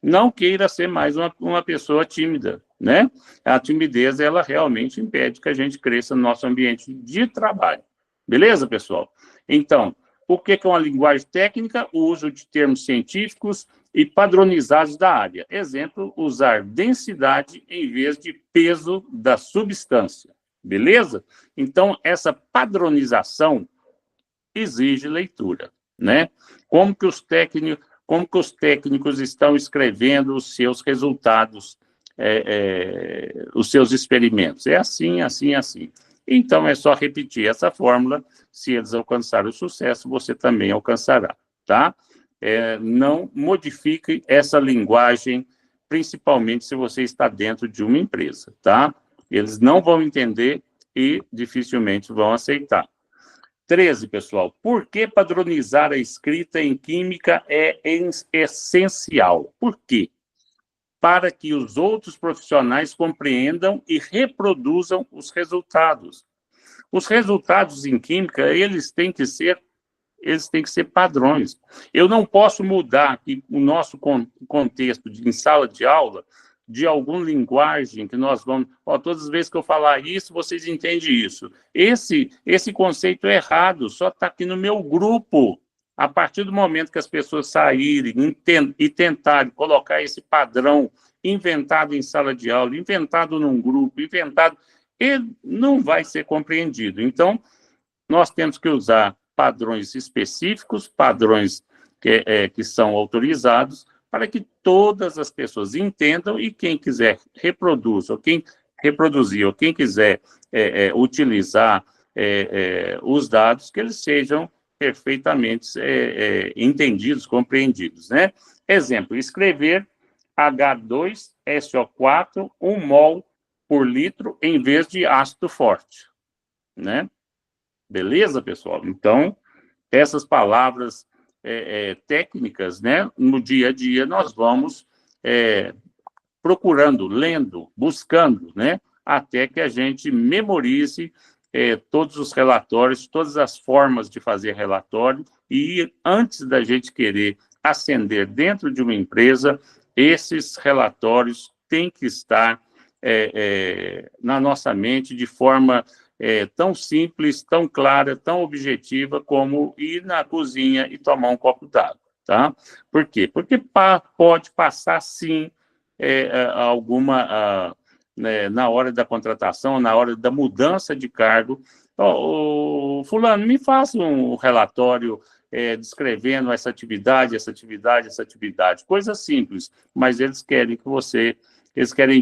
não queira ser mais uma pessoa tímida, né? A timidez, ela realmente impede que a gente cresça no nosso ambiente de trabalho, beleza, pessoal? Então, o que é uma linguagem técnica? O uso de termos científicos e padronizados da área. Exemplo, usar densidade em vez de peso da substância. Beleza? Então, essa padronização exige leitura, né? Como que os técnicos estão escrevendo os seus resultados, os seus experimentos? É assim, assim, assim. Então, é só repetir essa fórmula. Se eles alcançarem o sucesso, você também alcançará, tá? Não modifique essa linguagem, principalmente se você está dentro de uma empresa, tá? Eles não vão entender e dificilmente vão aceitar. 13, pessoal. Por que padronizar a escrita em química é essencial? Por quê? Para que os outros profissionais compreendam e reproduzam os resultados. Os resultados em química, eles têm que ser padrões. Eu não posso mudar aqui o nosso contexto em sala de aula de alguma linguagem que nós vamos... todas as vezes que eu falar isso, vocês entendem isso. Esse conceito é errado, só está aqui no meu grupo. A partir do momento que as pessoas saírem e tentarem colocar esse padrão inventado em sala de aula, inventado num grupo, ele não vai ser compreendido. Então, nós temos que usar padrões específicos, padrões que são autorizados, para que todas as pessoas entendam e quem quiser reproduzir, ou quem quiser utilizar os dados, que eles sejam perfeitamente entendidos, compreendidos, né? Exemplo, escrever H2SO4, 1 mol por litro, em vez de ácido forte, né? Beleza, pessoal? Então, essas palavras técnicas, né, no dia a dia, nós vamos procurando, lendo, buscando, né, até que a gente memorize todos os relatórios, todas as formas de fazer relatório, e antes da gente querer ascender dentro de uma empresa, esses relatórios têm que estar na nossa mente de forma tão simples, tão clara, tão objetiva como ir na cozinha e tomar um copo d'água, tá? Por quê? Porque pode passar, sim, na hora da contratação, na hora da mudança de cargo. Fulano, me faça um relatório descrevendo essa atividade, coisa simples, mas eles querem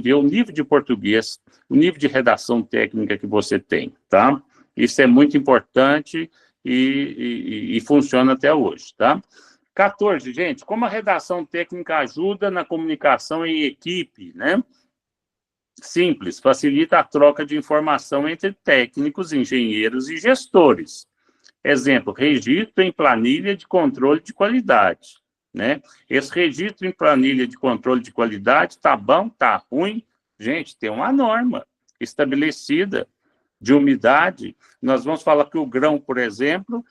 ver o nível de português, o nível de redação técnica que você tem, tá? Isso é muito importante e funciona até hoje, tá? 14, gente, como a redação técnica ajuda na comunicação em equipe, né? Simples, facilita a troca de informação entre técnicos, engenheiros e gestores. Exemplo, registro em planilha de controle de qualidade, né? Esse registro em planilha de controle de qualidade está bom, está ruim? Gente, tem uma norma estabelecida de umidade. Nós vamos falar que o grão, por exemplo,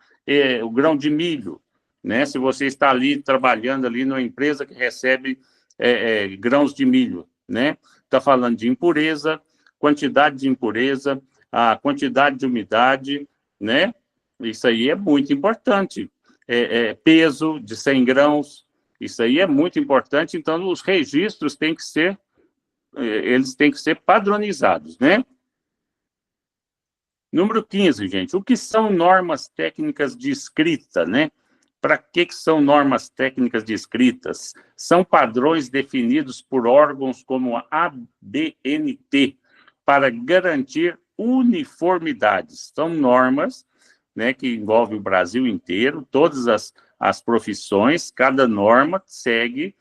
o grão de milho, né? Se você está ali trabalhando ali numa empresa que recebe grãos de milho, né? Está falando de impureza, quantidade de impureza, a quantidade de umidade, né? Isso aí é muito importante. Peso de 100 grãos, isso aí é muito importante. Então, os registros têm que ser padronizados, né? Número 15, gente. O que são normas técnicas de escrita, né? Para que são normas técnicas de escritas? São padrões definidos por órgãos como a ABNT para garantir uniformidades. São normas, né, que envolvem o Brasil inteiro, todas as profissões, cada norma segue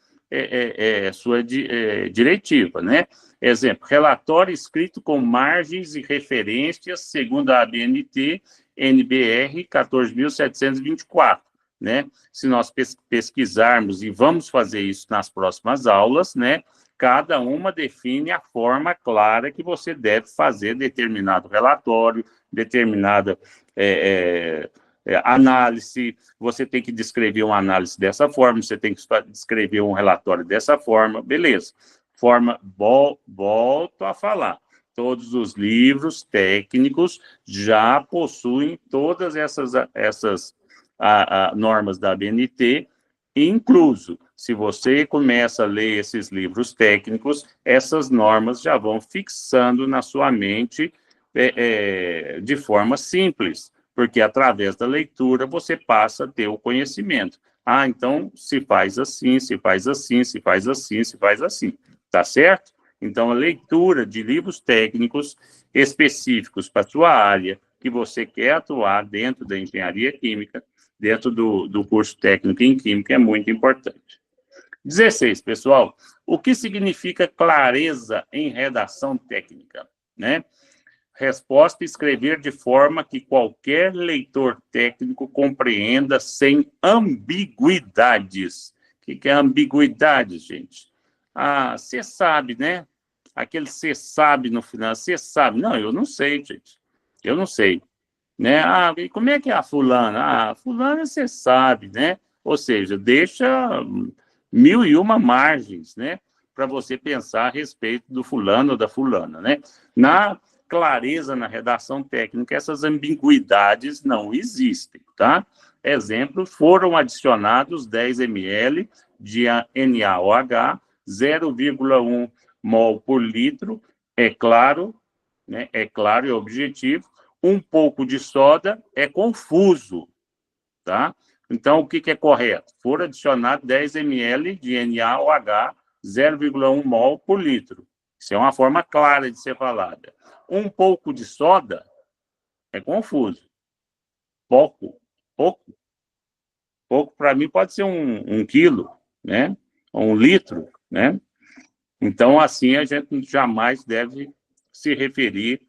sua diretiva, né? Exemplo, relatório escrito com margens e referências, segundo a ABNT, NBR 14.724, né? Se nós pesquisarmos, e vamos fazer isso nas próximas aulas, né? Cada uma define a forma clara que você deve fazer determinado relatório, determinada análise, você tem que descrever uma análise dessa forma, você tem que descrever um relatório dessa forma, beleza. Volto a falar, todos os livros técnicos já possuem todas essas normas da ABNT, incluso, se você começa a ler esses livros técnicos, essas normas já vão fixando na sua mente de forma simples, porque através da leitura você passa a ter o conhecimento. Então, se faz assim, se faz assim, se faz assim, se faz assim, tá certo? Então, a leitura de livros técnicos específicos para a sua área, que você quer atuar dentro da engenharia química, dentro do curso técnico em química, é muito importante. 16, pessoal, o que significa clareza em redação técnica, né? Resposta: escrever de forma que qualquer leitor técnico compreenda sem ambiguidades. O que é ambiguidade, gente? Ah, você sabe, né? Aquele você sabe no final, você sabe. Não, eu não sei, gente. Eu não sei. Né? Ah, e como é que é a fulana? Ah, a fulana você sabe, né? Ou seja, deixa 1001 margens, né? Para você pensar a respeito do fulano ou da fulana, né? Na clareza na redação técnica, essas ambiguidades não existem, tá? Exemplo, foram adicionados 10 ml de NaOH, 0,1 mol por litro, é claro, né? É claro e objetivo. Um pouco de soda é confuso, tá? Então, o que é correto? For adicionar 10 ml de NaOH, 0,1 mol por litro. Isso é uma forma clara de ser falada. Um pouco de soda é confuso. Pouco, pouco. Pouco, para mim, pode ser um quilo, né? Ou 1 litro, né? Então, assim, a gente jamais deve se referir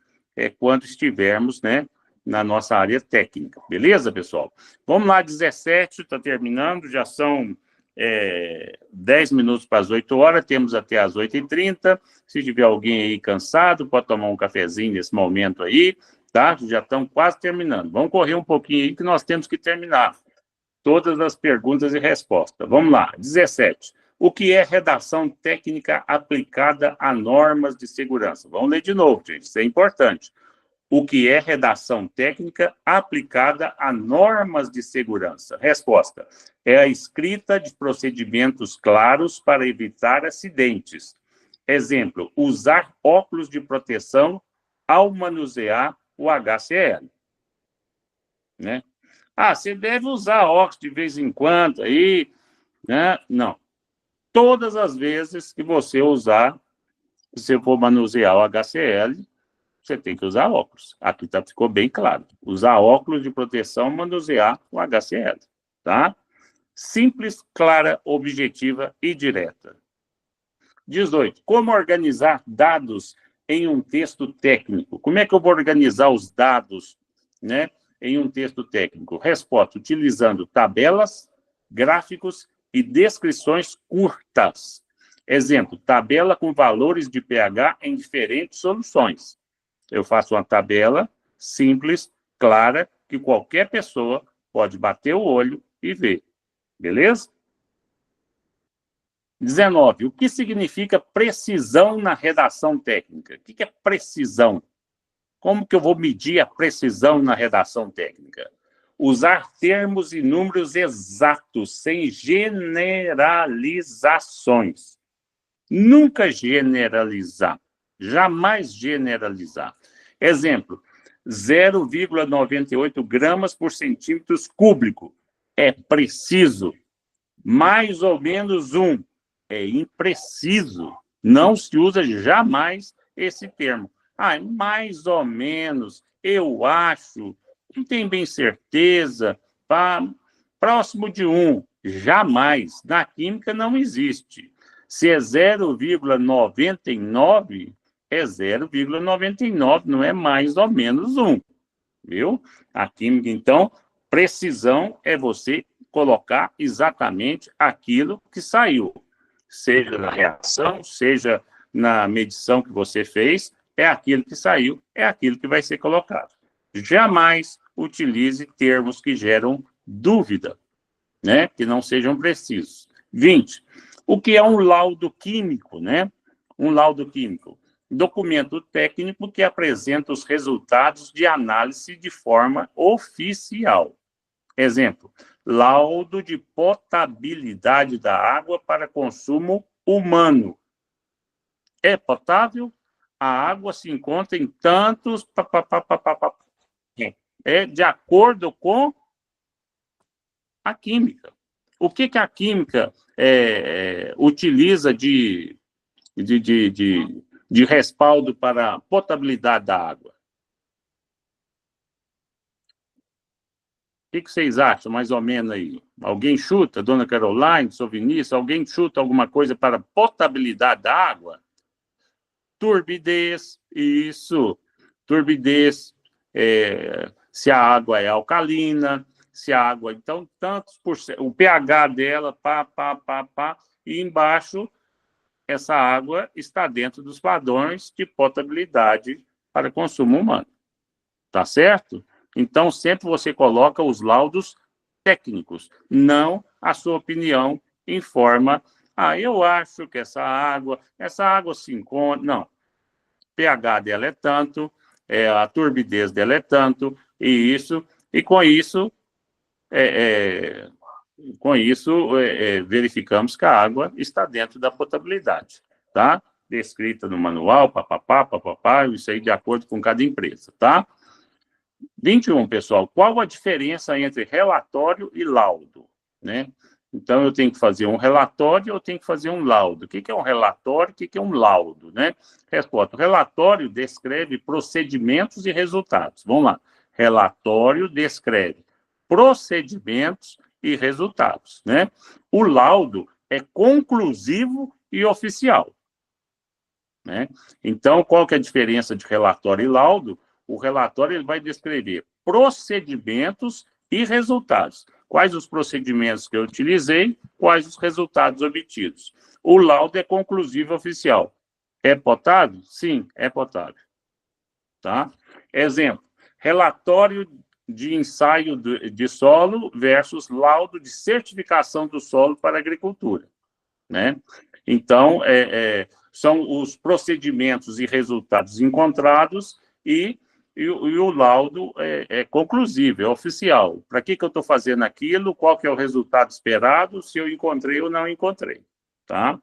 quando estivermos, né, na nossa área técnica. Beleza, pessoal? Vamos lá, 17, está terminando, já são 10 minutos para as 8 horas, temos até as 8h30. Se tiver alguém aí cansado, pode tomar um cafezinho nesse momento aí, tá? Já estão quase terminando. Vamos correr um pouquinho aí que nós temos que terminar todas as perguntas e respostas. Vamos lá, 17. O que é redação técnica aplicada a normas de segurança? Vamos ler de novo, gente, isso é importante. O que é redação técnica aplicada a normas de segurança? Resposta: é a escrita de procedimentos claros para evitar acidentes. Exemplo: usar óculos de proteção ao manusear o HCl. Né? Ah, você deve usar óculos de vez em quando aí, né? Não. Todas as vezes que você usar, se você for manusear o HCl, você tem que usar óculos. Aqui ficou bem claro. Usar óculos de proteção, manusear o HCl, tá? Simples, clara, objetiva e direta. 18. Como organizar dados em um texto técnico? Como é que eu vou organizar os dados, né, em um texto técnico? Resposta: utilizando tabelas, gráficos e descrições curtas. Exemplo: tabela com valores de pH em diferentes soluções. Eu faço uma tabela simples, clara, que qualquer pessoa pode bater o olho e ver. Beleza? 19. O que significa precisão na redação técnica? O que é precisão? Como que eu vou medir a precisão na redação técnica? Usar termos e números exatos, sem generalizações. Nunca generalizar. Jamais generalizar. Exemplo: 0,98 gramas por centímetro cúbico. É preciso. Mais ou menos 1. É impreciso. Não se usa jamais esse termo. Ah, mais ou menos, eu acho, não tem bem certeza, próximo de 1. Jamais. Na química não existe. Se é 0,99, é 0,99, não é mais ou menos 1. Viu? A química, então, precisão é você colocar exatamente aquilo que saiu. Seja na reação, seja na medição que você fez, é aquilo que saiu, é aquilo que vai ser colocado. Jamais utilize termos que geram dúvida, né? Que não sejam precisos. 20. O que é um laudo químico, né? Um laudo químico. Documento técnico que apresenta os resultados de análise de forma oficial. Exemplo: laudo de potabilidade da água para consumo humano. É potável? A água se encontra em tantos... É de acordo com a química. O que a química utiliza de respaldo para a potabilidade da água? O que vocês acham, mais ou menos, aí? Alguém chuta? Dona Caroline, Sou Vinícius, alguém chuta alguma coisa para potabilidade da água? Turbidez, isso. turbidez, se a água é alcalina, se a água... Então, tantos por cento, o pH dela, e embaixo, essa água está dentro dos padrões de potabilidade para consumo humano. Tá certo? Então, sempre você coloca os laudos técnicos, não a sua opinião em forma, eu acho que essa água se encontra... Não. pH dela é tanto, a turbidez dela é tanto, e com isso, verificamos que a água está dentro da potabilidade, tá? Descrita no manual, isso aí de acordo com cada empresa, tá? 21, pessoal, qual a diferença entre relatório e laudo, né? Então, eu tenho que fazer um relatório, eu tenho que fazer um laudo. O que é um relatório, o que é um laudo, né? Resposta, o relatório descreve procedimentos e resultados. Vamos lá. Relatório descreve procedimentos e resultados, né? O laudo é conclusivo e oficial, né? Então, qual que é a diferença de relatório e laudo? O relatório ele vai descrever procedimentos e resultados. Quais os procedimentos que eu utilizei, quais os resultados obtidos. O laudo é conclusivo oficial. É potável? Sim, é potável. Tá? Exemplo, relatório de ensaio de solo versus laudo de certificação do solo para agricultura, né? Então, são os procedimentos e resultados encontrados e o laudo é conclusivo, é oficial. Para que eu estou fazendo aquilo? Qual que é o resultado esperado? Se eu encontrei ou não encontrei. Tá?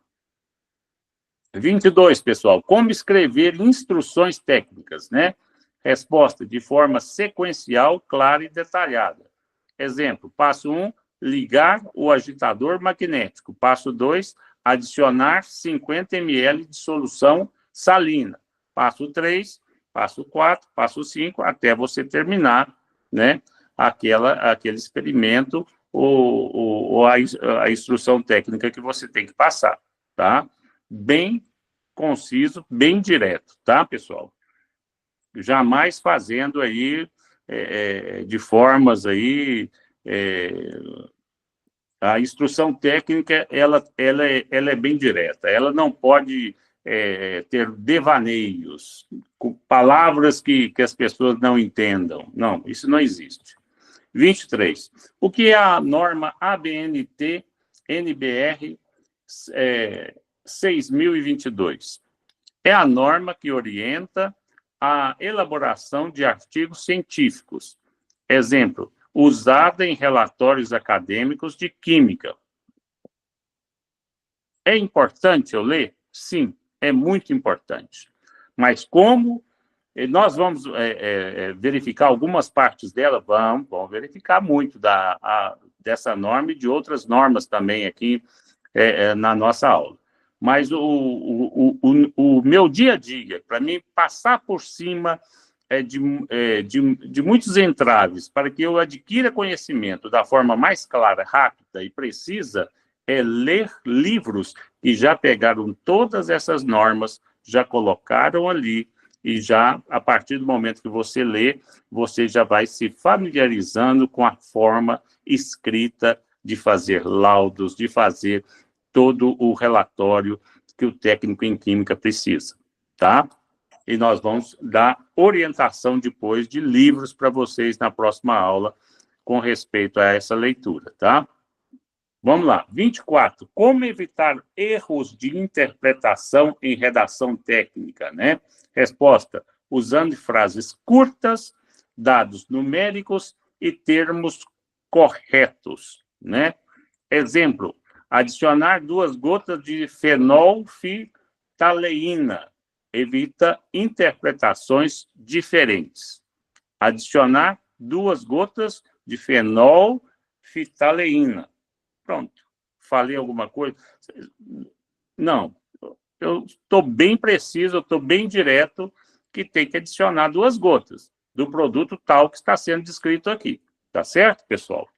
22, pessoal. Como escrever instruções técnicas, né? Resposta, de forma sequencial, clara e detalhada. Exemplo, passo 1, ligar o agitador magnético. Passo 2, adicionar 50 ml de solução salina. Passo 3, passo 4, passo 5, até você terminar, né, aquele experimento ou a instrução técnica que você tem que passar, tá? Bem conciso, bem direto, tá, pessoal? Jamais fazendo aí de formas aí... a instrução técnica, ela é bem direta, ela não pode ter devaneios, com palavras que as pessoas não entendam. Não, isso não existe. 23. O que é a norma ABNT-NBR 6022? É a norma que orienta a elaboração de artigos científicos. Exemplo, usada em relatórios acadêmicos de química. É importante eu ler? Sim, é muito importante. Mas como nós vamos verificar algumas partes dela? Vamos verificar muito dessa norma e de outras normas também aqui na nossa aula. Mas o meu dia a dia, para mim passar por cima de muitos entraves para que eu adquira conhecimento da forma mais clara, rápida e precisa, é ler livros que já pegaram todas essas normas, já colocaram ali, e já, a partir do momento que você lê, você já vai se familiarizando com a forma escrita de fazer laudos, de fazer todo o relatório que o técnico em química precisa, tá? E nós vamos dar orientação depois de livros para vocês na próxima aula com respeito a essa leitura, tá? Vamos lá. 24. Como evitar erros de interpretação em redação técnica, né? Resposta, usando frases curtas, dados numéricos e termos corretos, né? Exemplo, adicionar 2 gotas de fenolftaleína. Evita interpretações diferentes. Adicionar 2 gotas de fenolftaleína. Pronto. Falei alguma coisa? Não. Eu estou bem preciso, eu estou bem direto que tem que adicionar 2 gotas do produto tal que está sendo descrito aqui. Tá certo, pessoal?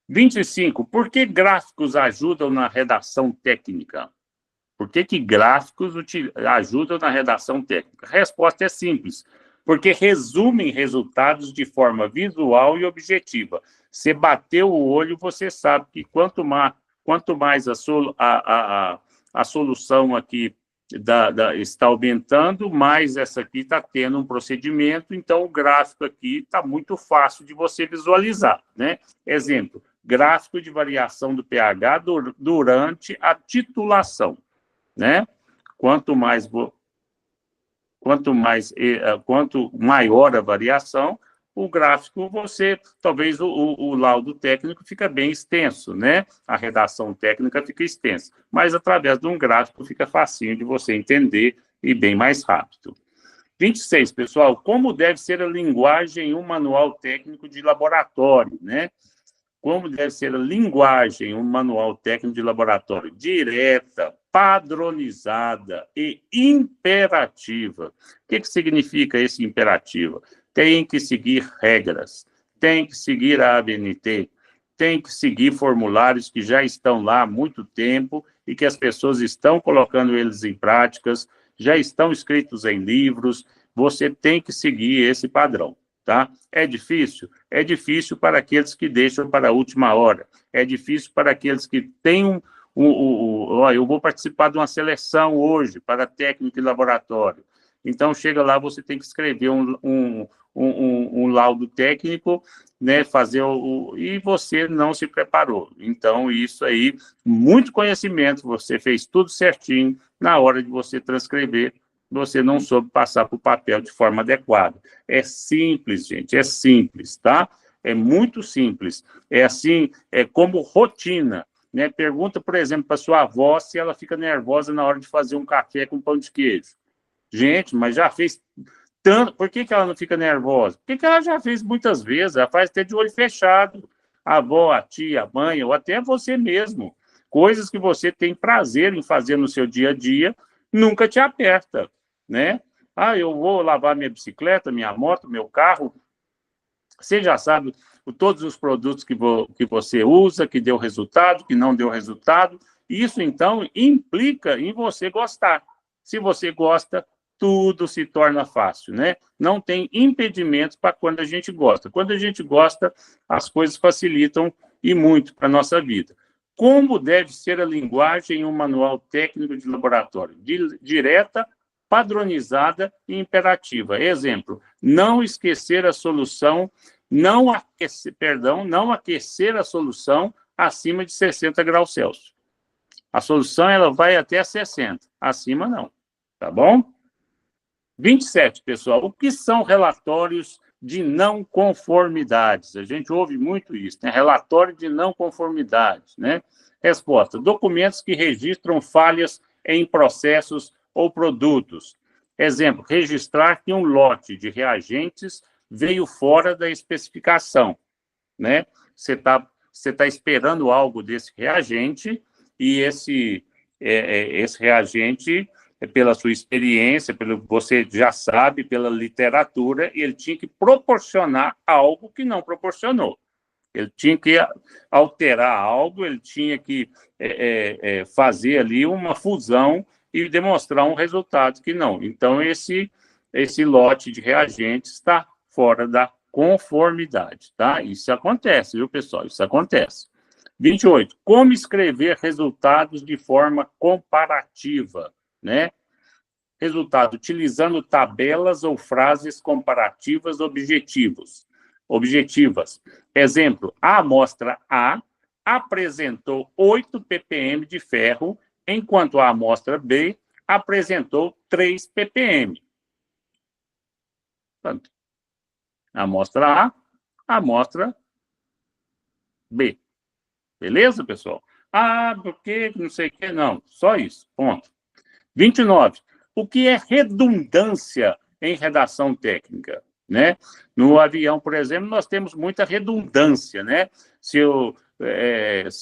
25. Por que gráficos ajudam na redação técnica? Por que gráficos ajudam na redação técnica? A resposta é simples, porque resumem resultados de forma visual e objetiva. Você bateu o olho, você sabe que quanto mais a solução aqui está aumentando, mais essa aqui está tendo um procedimento, então o gráfico aqui está muito fácil de você visualizar, né? Exemplo, gráfico de variação do pH durante a titulação, né? Quanto maior a variação, o gráfico, talvez o laudo técnico fica bem extenso, né? A redação técnica fica extensa, mas através de um gráfico fica facinho de você entender e bem mais rápido. 26, pessoal, como deve ser a linguagem em um manual técnico de laboratório, né? Como deve ser a linguagem em um manual técnico de laboratório? Direta, padronizada e imperativa. O que significa esse imperativo? Tem que seguir regras, tem que seguir a ABNT, tem que seguir formulários que já estão lá há muito tempo e que as pessoas estão colocando eles em práticas, já estão escritos em livros, você tem que seguir esse padrão. Tá? É difícil? É difícil para aqueles que deixam para a última hora. É difícil para aqueles que têm eu vou participar de uma seleção hoje para técnico e laboratório. Então, chega lá, você tem que escrever um laudo técnico, né, e você não se preparou. Então, isso aí, muito conhecimento, você fez tudo certinho, na hora de você transcrever, você não soube passar para o papel de forma adequada. É simples, gente, é simples, tá? É muito simples. É assim, é como rotina, né? Pergunta, por exemplo, para sua avó se ela fica nervosa na hora de fazer um café com pão de queijo. Gente, mas já fez tanto... Por que ela não fica nervosa? Porque ela já fez muitas vezes, ela faz até de olho fechado. A avó, a tia, a mãe, ou até você mesmo. Coisas que você tem prazer em fazer no seu dia a dia, nunca te aperta, né? Eu vou lavar minha bicicleta, minha moto, meu carro. Você já sabe todos os produtos que você usa, que deu resultado, que não deu resultado. Isso, então, implica em você gostar. Se você gosta, tudo se torna fácil, né? Não tem impedimentos para quando a gente gosta. Quando a gente gosta, as coisas facilitam e muito para a nossa vida. Como deve ser a linguagem em um manual técnico de laboratório? Direta, padronizada e imperativa. Exemplo, não esquecer a solução, não aquecer a solução acima de 60 graus Celsius. A solução ela vai até 60, acima não, tá bom? 27, pessoal, o que são relatórios de não conformidades? A gente ouve muito isso, né? Relatório de não conformidades, né? Resposta, documentos que registram falhas em processos ou produtos. Exemplo, registrar que um lote de reagentes veio fora da especificação, né? Você tá esperando algo desse reagente e esse reagente, pela sua experiência, pelo que você já sabe, pela literatura, ele tinha que proporcionar algo que não proporcionou. Ele tinha que alterar algo, ele tinha que fazer ali uma fusão e demonstrar um resultado que não. Então, esse lote de reagentes está fora da conformidade, tá? Isso acontece, viu, pessoal? Isso acontece. 28. Como escrever resultados de forma comparativa, né? Resultado, utilizando tabelas ou frases comparativas objetivas. Exemplo, a amostra A apresentou 8 ppm de ferro, enquanto a amostra B apresentou 3 ppm. Portanto, a amostra A, a amostra B. Beleza, pessoal? Porque não sei o que, não. Só isso, ponto. 29. O que é redundância em redação técnica? Né? No avião, por exemplo, nós temos muita redundância, né? Se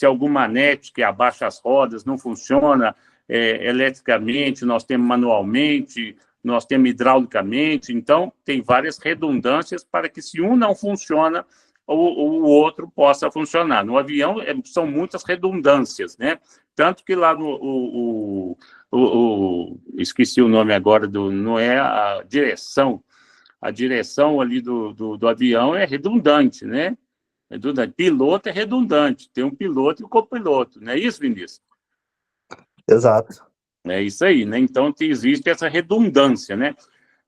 alguma manete que abaixa as rodas não funciona eletricamente, nós temos manualmente, nós temos hidraulicamente, então tem várias redundâncias para que se um não funciona, o outro possa funcionar. No avião são muitas redundâncias, né? Tanto que lá esqueci o nome agora, não é a direção ali do avião é redundante, né? Redundante. Piloto é redundante, tem um piloto e um copiloto, não é isso, Vinícius? Exato. É isso aí, né? Então, existe essa redundância, né?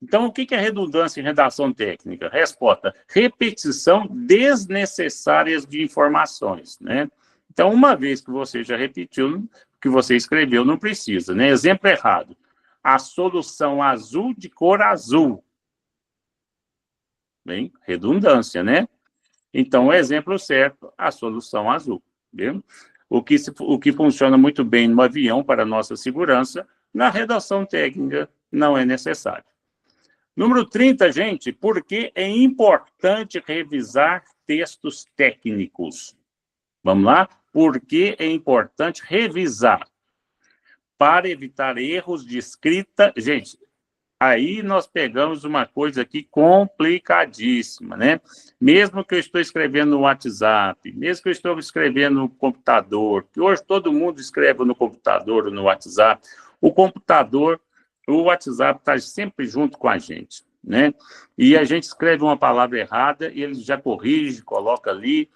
Então, o que é redundância em redação técnica? Resposta: repetição desnecessária de informações, né? Então, uma vez que você já repetiu, o que você escreveu, não precisa, né? Exemplo errado: a solução azul de cor azul. Bem, redundância, né? Então, o exemplo certo, a solução azul. Viu? O que funciona muito bem no avião para nossa segurança, na redação técnica, não é necessário. Número 30, gente, por que é importante revisar textos técnicos? Vamos lá? Por que é importante revisar? Para evitar erros de escrita. Gente, aí nós pegamos uma coisa aqui complicadíssima, né? Mesmo que eu estou escrevendo no WhatsApp, mesmo que eu estou escrevendo no computador, que hoje todo mundo escreve no computador ou no WhatsApp, o WhatsApp está sempre junto com a gente, né? E a gente escreve uma palavra errada e ele já corrige, coloca ali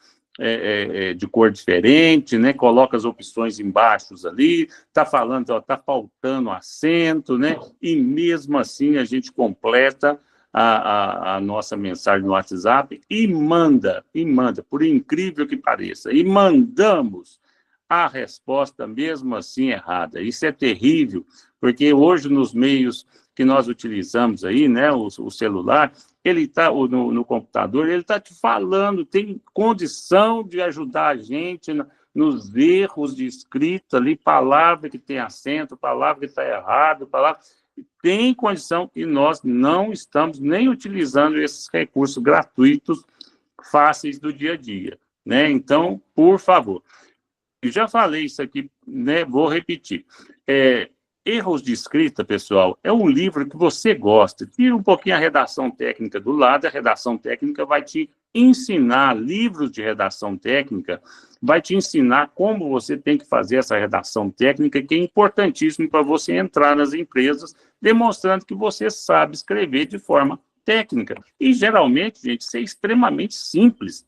de cor diferente, né? Coloca as opções embaixo ali, está falando, está faltando acento, né? E mesmo assim a gente completa a nossa mensagem no WhatsApp e manda, por incrível que pareça, e mandamos a resposta mesmo assim errada. Isso é terrível, porque hoje nos meios que nós utilizamos aí, né, o celular, ele está no computador, ele está te falando, tem condição de ajudar a gente nos erros de escrita ali, palavra que tem acento, palavra que está errado, palavra tem condição e nós não estamos nem utilizando esses recursos gratuitos fáceis do dia a dia, né? Então, por favor, eu já falei isso aqui, né? Vou repetir. Erros de escrita, pessoal, é um livro que você gosta. Tira um pouquinho a redação técnica do lado, a redação técnica vai te ensinar, livros de redação técnica, vai te ensinar como você tem que fazer essa redação técnica, que é importantíssimo para você entrar nas empresas, demonstrando que você sabe escrever de forma técnica. E, geralmente, gente, isso é extremamente simples.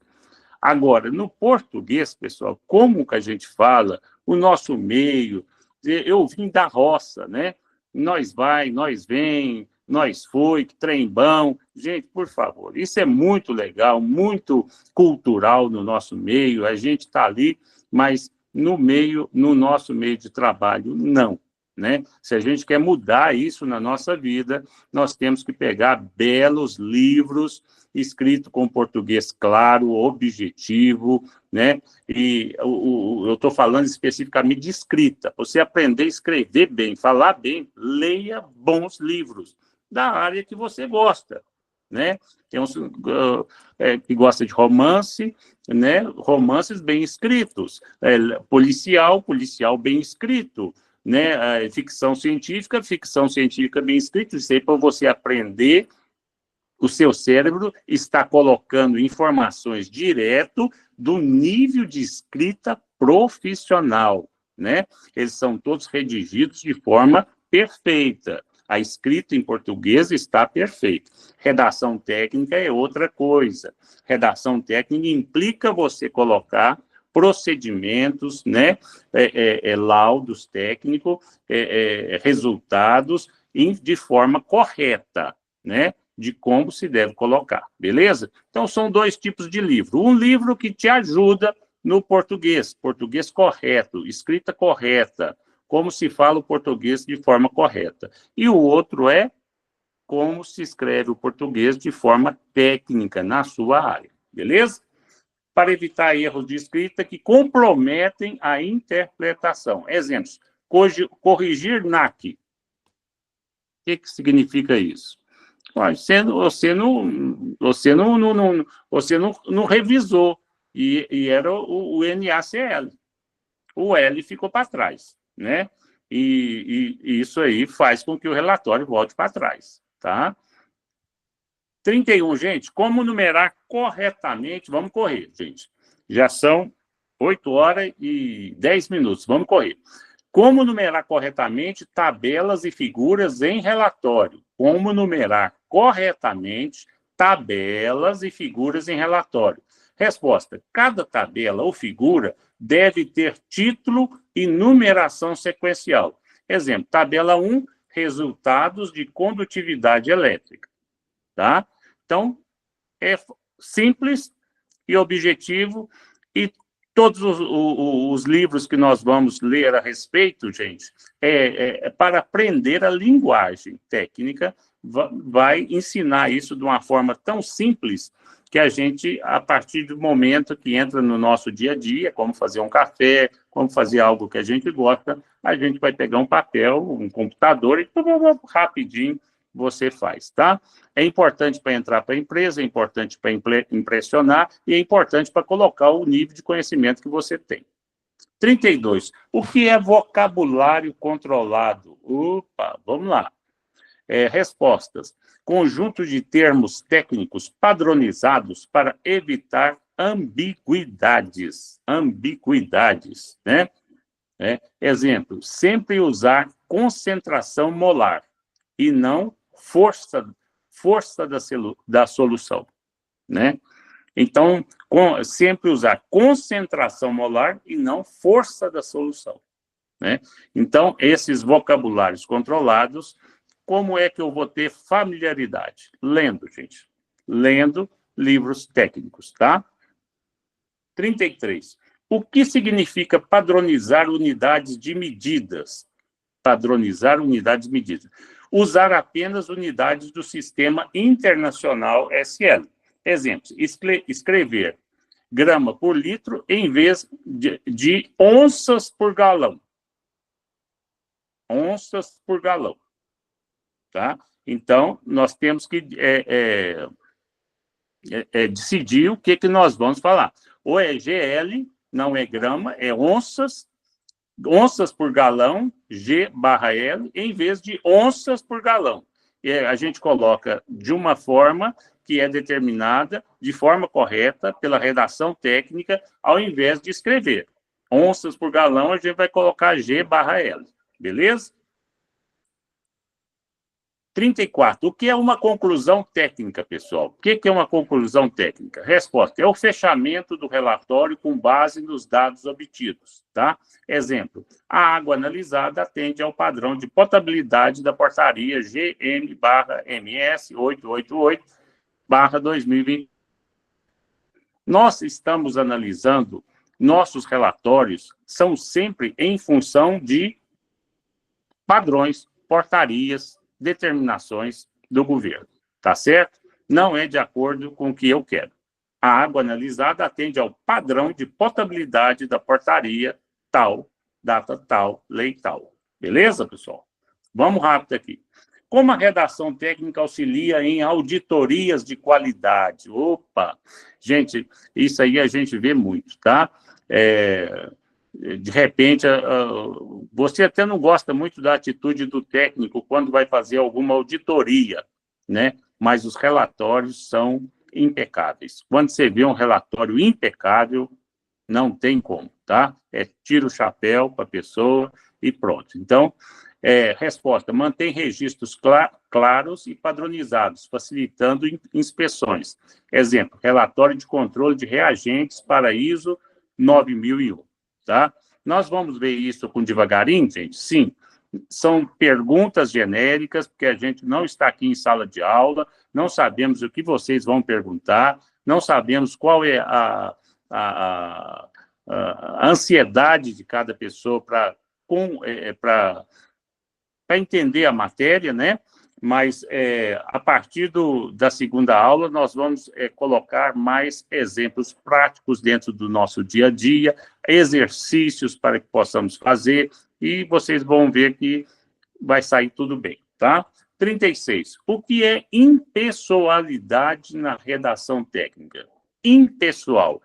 Agora, no português, pessoal, como que a gente fala, o nosso meio, eu vim da roça, né? Nós vai, nós vem, nós foi, que trem bom. Gente, por favor, isso é muito legal, muito cultural no nosso meio, a gente está ali, mas no nosso meio de trabalho, não. Né? Se a gente quer mudar isso na nossa vida, nós temos que pegar belos livros escritos com português claro, objetivo, né? E eu estou falando especificamente de escrita. Você aprender a escrever bem, falar bem, leia bons livros da área que você gosta, né? Tem uns que gosta de romance, né? Romances bem escritos, policial bem escrito, né? Ficção científica bem escrita, isso aí para você aprender. O seu cérebro está colocando informações direto do nível de escrita profissional, né? Eles são todos redigidos de forma perfeita. A escrita em português está perfeita. Redação técnica é outra coisa. Redação técnica implica você colocar procedimentos, né? Laudos técnicos, resultados de forma correta, né? De como se deve colocar, beleza? Então, são dois tipos de livro. Um livro que te ajuda no português correto, escrita correta, como se fala o português de forma correta. E o outro é como se escreve o português de forma técnica na sua área, beleza? Para evitar erros de escrita que comprometem a interpretação. Exemplos, corrigir NAC. O que significa isso? Você não revisou, e era o NaCl. O L ficou para trás, né? E isso aí faz com que o relatório volte para trás, tá? 31, gente, como numerar corretamente? Vamos correr, gente. Já são 8 horas e 10 minutos, vamos correr. Como numerar corretamente tabelas e figuras em relatório? Como numerar corretamente tabelas e figuras em relatório? Resposta: cada tabela ou figura deve ter título e numeração sequencial. Exemplo, tabela 1, resultados de condutividade elétrica. Tá? Então, é simples e objetivo, e todos os livros que nós vamos ler a respeito, gente, para aprender a linguagem técnica, vai ensinar isso de uma forma tão simples que a gente, a partir do momento que entra no nosso dia a dia, como fazer um café, como fazer algo que a gente gosta, a gente vai pegar um papel, um computador e rapidinho você faz, tá? É importante para entrar para a empresa, é importante para impressionar e é importante para colocar o nível de conhecimento que você tem. 32. O que é vocabulário controlado? Opa, vamos lá. Respostas. Conjunto de termos técnicos padronizados para evitar ambiguidades. Ambiguidades, né? Exemplo, sempre usar concentração molar e não força da solução, né? Então, sempre usar concentração molar e não força da solução, né? Então, esses vocabulários controlados, como é que eu vou ter familiaridade? Lendo, gente. Lendo livros técnicos, tá? 33. O que significa padronizar unidades de medidas? Padronizar unidades de medidas. Usar apenas unidades do Sistema Internacional SL. Exemplos, escrever grama por litro em vez de onças por galão. Onças por galão. Tá? Então, nós temos que decidir o que nós vamos falar. Ou é GL, não é grama, é onças por galão, G/L, em vez de onças por galão. E a gente coloca de uma forma que é determinada de forma correta pela redação técnica, ao invés de escrever. Onças por galão, a gente vai colocar G/L. Beleza? 34. O que é uma conclusão técnica, pessoal? O que é uma conclusão técnica? Resposta: é o fechamento do relatório com base nos dados obtidos, tá? Exemplo: a água analisada atende ao padrão de potabilidade da portaria GM/MS 888/2020. Nós estamos analisando, nossos relatórios são sempre em função de padrões, portarias, determinações do governo, tá certo? Não é de acordo com o que eu quero. A água analisada atende ao padrão de potabilidade da portaria tal, data tal, lei tal. Beleza, pessoal? Vamos rápido aqui. Como a redação técnica auxilia em auditorias de qualidade? Opa! Gente, isso aí a gente vê muito, tá? De repente, você até não gosta muito da atitude do técnico quando vai fazer alguma auditoria, né? Mas os relatórios são impecáveis. Quando você vê um relatório impecável, não tem como, tá? Tira o chapéu para a pessoa e pronto. Então, resposta: mantém registros claros e padronizados, facilitando inspeções. Exemplo: relatório de controle de reagentes para ISO 9001. Tá? Nós vamos ver isso com devagarinho, gente? Sim. São perguntas genéricas, porque a gente não está aqui em sala de aula, não sabemos o que vocês vão perguntar, não sabemos qual é a ansiedade de cada pessoa para entender a matéria, né? Mas, a partir da segunda aula, nós vamos colocar mais exemplos práticos dentro do nosso dia a dia, exercícios para que possamos fazer, e vocês vão ver que vai sair tudo bem, tá? 36. O que é impessoalidade na redação técnica? Impessoal.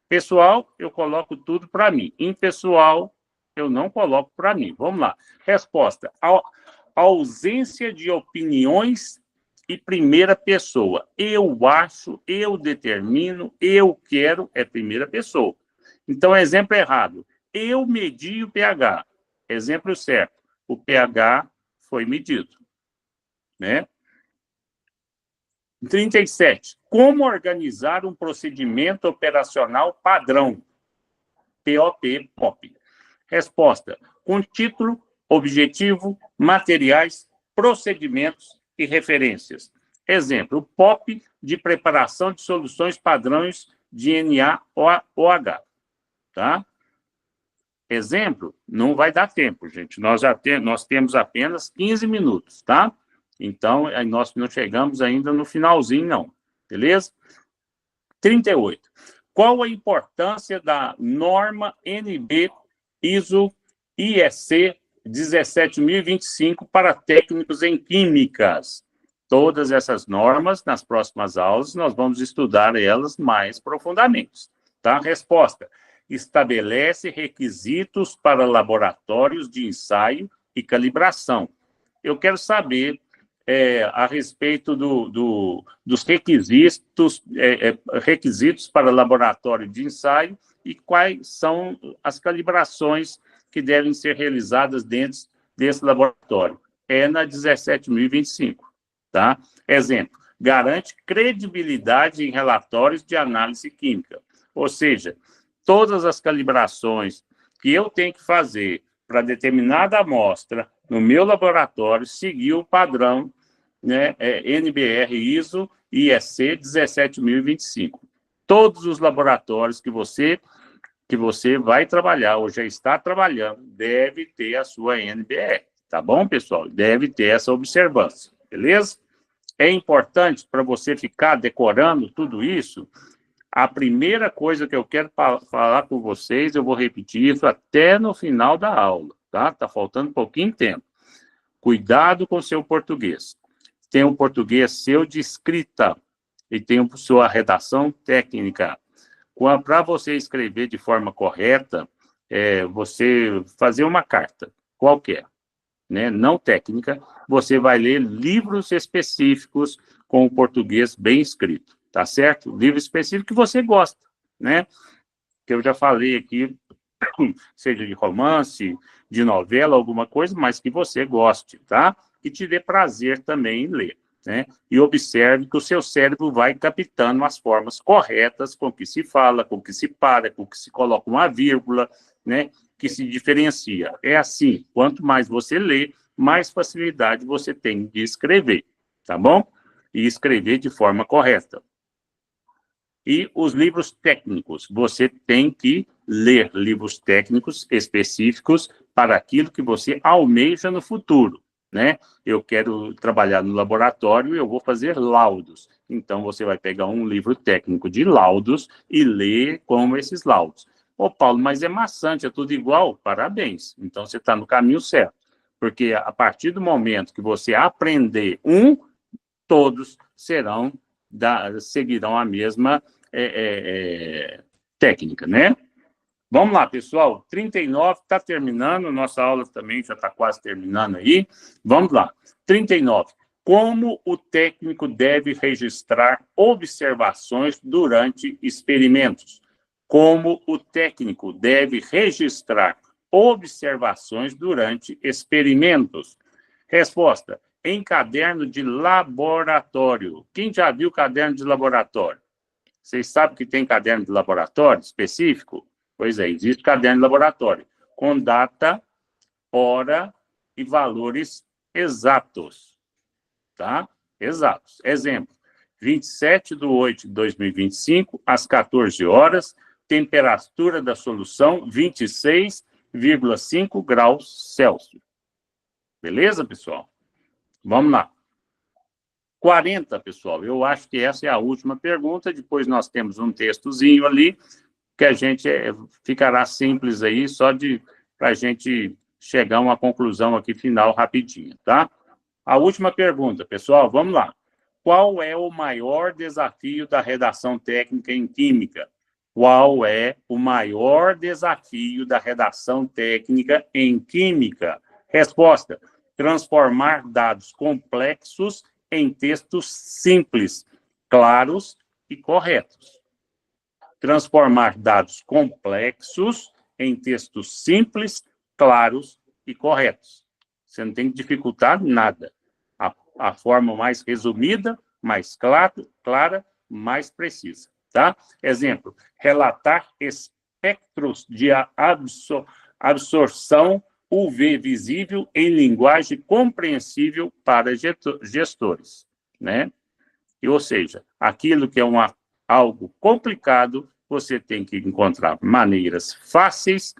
Pessoal, eu coloco tudo para mim. Impessoal, eu não coloco para mim. Vamos lá. Resposta: ausência de opiniões e primeira pessoa. Eu acho, eu determino, eu quero, é primeira pessoa. Então, exemplo errado: eu medi o pH. Exemplo certo, o pH foi medido, né? 37. Como organizar um procedimento operacional padrão? POP. Resposta: com título, objetivo, materiais, procedimentos e referências. Exemplo, POP de preparação de soluções padrões de NaOH. Tá? Exemplo, não vai dar tempo, gente. Nós temos apenas 15 minutos, tá? Então, nós não chegamos ainda no finalzinho, não. Beleza? 38. Qual a importância da norma NB ISO IEC 17025 para técnicos em químicas? Todas essas normas, nas próximas aulas, nós vamos estudar elas mais profundamente. Tá? Resposta: estabelece requisitos para laboratórios de ensaio e calibração. Eu quero saber a respeito dos requisitos para laboratório de ensaio e quais são as calibrações que devem ser realizadas dentro desse laboratório. É na 17.025, tá? Exemplo, garante credibilidade em relatórios de análise química. Ou seja, todas as calibrações que eu tenho que fazer para determinada amostra no meu laboratório seguir o padrão, né, NBR ISO IEC 17025. Todos os laboratórios que você vai trabalhar ou já está trabalhando deve ter a sua NBR, tá bom, pessoal? Deve ter essa observância, beleza? É importante para você ficar decorando tudo isso. A primeira coisa que eu quero falar com vocês, eu vou repetir isso até no final da aula, tá? Tá faltando um pouquinho de tempo. Cuidado com o seu português. Tem um português seu de escrita e tem a sua redação técnica. Para você escrever de forma correta, você fazer uma carta qualquer, né? Não técnica, você vai ler livros específicos com o português bem escrito, tá certo? Livro específico que você gosta, né? Que eu já falei aqui, seja de romance, de novela, alguma coisa, mas que você goste, tá? Que te dê prazer também em ler, né? E observe que o seu cérebro vai captando as formas corretas com que se fala, com que se para, com que se coloca uma vírgula, né? Que se diferencia. É assim, quanto mais você lê, mais facilidade você tem de escrever, tá bom? E escrever de forma correta. E os livros técnicos, você tem que ler livros técnicos específicos para aquilo que você almeja no futuro, né? Eu quero trabalhar no laboratório e eu vou fazer laudos. Então, você vai pegar um livro técnico de laudos e ler como esses laudos. Ô, Paulo, mas é maçante, é tudo igual? Parabéns. Então, você está no caminho certo. Porque a partir do momento que você aprender todos seguirão a mesma técnica, né? Vamos lá, pessoal. 39 está terminando, nossa aula também já está quase terminando aí. Vamos lá. 39. Como o técnico deve registrar observações durante experimentos? Como o técnico deve registrar observações durante experimentos? Resposta: em caderno de laboratório. Quem já viu caderno de laboratório? Vocês sabem que tem caderno de laboratório específico? Pois é, existe caderno de laboratório, com data, hora e valores exatos, tá? Exatos. Exemplo, 27/8/2025, às 14 horas, temperatura da solução 26,5 graus Celsius. Beleza, pessoal? Vamos lá. 40, pessoal. Eu acho que essa é a última pergunta. Depois nós temos um textozinho ali que a gente ficará simples aí, só para a gente chegar a uma conclusão aqui final rapidinho, tá? A última pergunta, pessoal, vamos lá. Qual é o maior desafio da redação técnica em química? Qual é o maior desafio da redação técnica em química? Resposta: transformar dados complexos em textos simples, claros e corretos. Transformar dados complexos em textos simples, claros e corretos. Você não tem que dificultar nada. A forma mais resumida, mais clara, mais precisa. Tá? Exemplo, relatar espectros de absorção UV visível em linguagem compreensível para gestores, né? Ou seja, aquilo que é algo complicado, você tem que encontrar maneiras fáceis,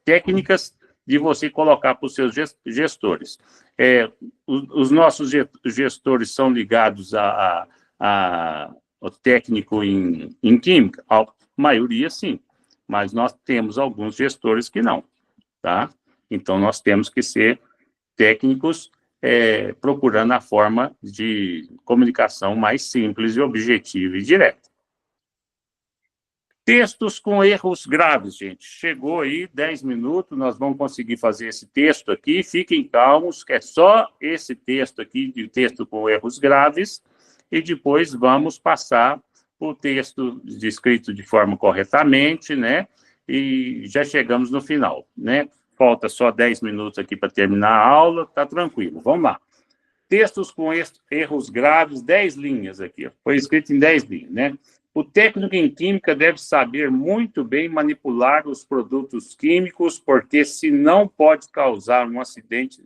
técnicas, de você colocar para os seus gestores. Os nossos gestores são ligados ao técnico em química? A maioria, sim, mas nós temos alguns gestores que não, tá? Então, nós temos que ser técnicos procurando a forma de comunicação mais simples e objetiva e direta. Textos com erros graves, gente. Chegou aí 10 minutos, nós vamos conseguir fazer esse texto aqui. Fiquem calmos, que é só esse texto aqui, de texto com erros graves, e depois vamos passar o texto escrito de forma corretamente, né? E já chegamos no final, né? Falta só 10 minutos aqui para terminar a aula, tá tranquilo. Vamos lá. Textos com erros graves, 10 linhas aqui. Foi escrito em 10 linhas, né? O técnico em química deve saber muito bem manipular os produtos químicos, porque senão pode causar um acidente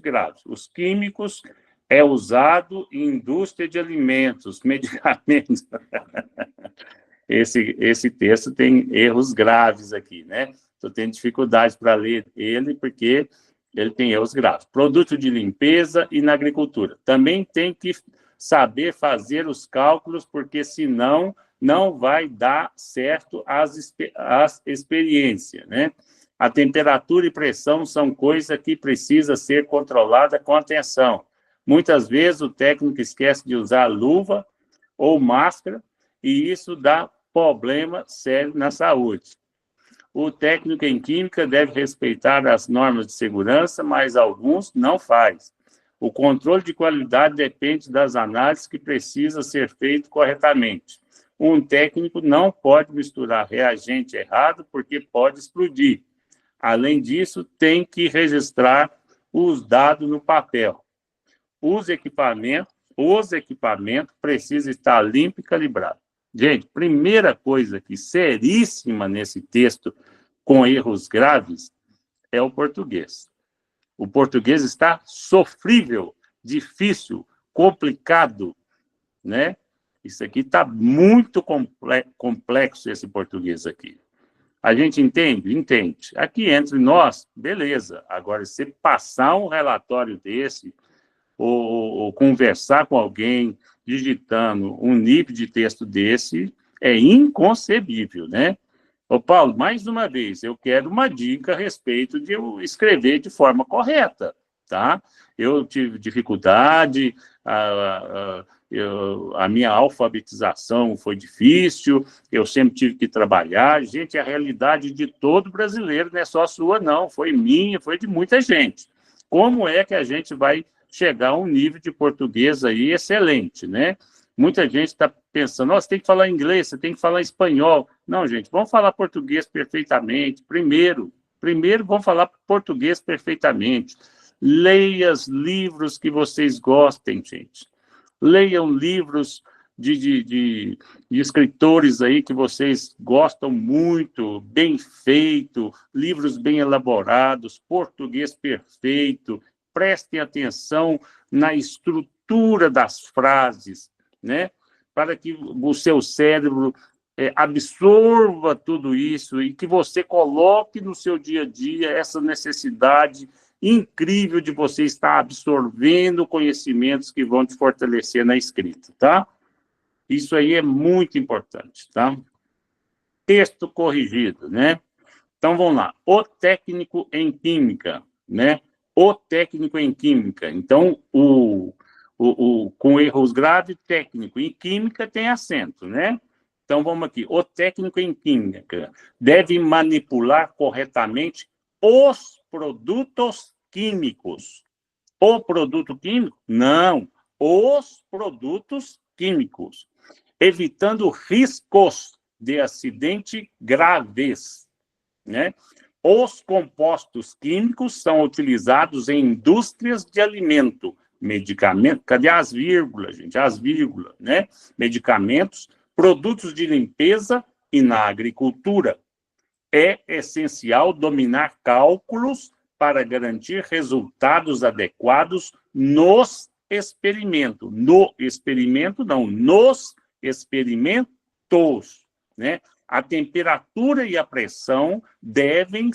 grave. Os químicos é usado em indústria de alimentos, medicamentos. Esse texto tem erros graves aqui, né? Estou tendo dificuldade para ler ele, porque ele tem erros graves. Produto de limpeza e na agricultura. Também tem que saber fazer os cálculos, porque senão não vai dar certo as experiências, né? A temperatura e pressão são coisas que precisa ser controlada com atenção. Muitas vezes o técnico esquece de usar luva ou máscara e isso dá problema sério na saúde. O técnico em química deve respeitar as normas de segurança, mas alguns não faz. O controle de qualidade depende das análises que precisa ser feito corretamente. Um técnico não pode misturar reagente errado porque pode explodir. Além disso, tem que registrar os dados no papel. Os equipamentos precisam estar limpos e calibrados. Gente, primeira coisa que seríssima nesse texto com erros graves é o português. O português está sofrível, difícil, complicado, né? Isso aqui está muito complexo, esse português aqui. A gente entende? Entende. Aqui entre nós, beleza. Agora, se passar um relatório desse, ou conversar com alguém digitando um nível de texto desse, é inconcebível, né? Ô, Paulo, mais uma vez, eu quero uma dica a respeito de eu escrever de forma correta, tá? Eu tive dificuldade, a minha alfabetização foi difícil, eu sempre tive que trabalhar. Gente, a realidade de todo brasileiro não é só sua, não. Foi minha, foi de muita gente. Como é que a gente vai chegar a um nível de português aí excelente, né? Muita gente está pensando, você tem que falar inglês, você tem que falar espanhol. Não, gente, vamos falar português perfeitamente. Primeiro vamos falar português perfeitamente. Leia os livros que vocês gostem, gente. Leiam livros de escritores aí que vocês gostam muito, bem feito, livros bem elaborados, português perfeito. Prestem atenção na estrutura das frases, né? Para que o seu cérebro absorva tudo isso e que você coloque no seu dia a dia essa necessidade incrível de você estar absorvendo conhecimentos que vão te fortalecer na escrita, tá? Isso aí é muito importante, tá? Texto corrigido, né? Então, vamos lá. O técnico em química, né? O técnico em química. Então, com erros graves, técnico. Em química tem acento, né? Então, vamos aqui. O técnico em química deve manipular corretamente os produtos químicos. O produto químico? Não. Os produtos químicos. Evitando riscos de acidente graves. né? Os compostos químicos são utilizados em indústrias de alimento, medicamento, cadê as vírgulas, gente? As vírgulas, né? Medicamentos, produtos de limpeza e na agricultura. É essencial dominar cálculos para garantir resultados adequados nos experimentos. No experimento, não, nos experimentos, né? A temperatura e a pressão devem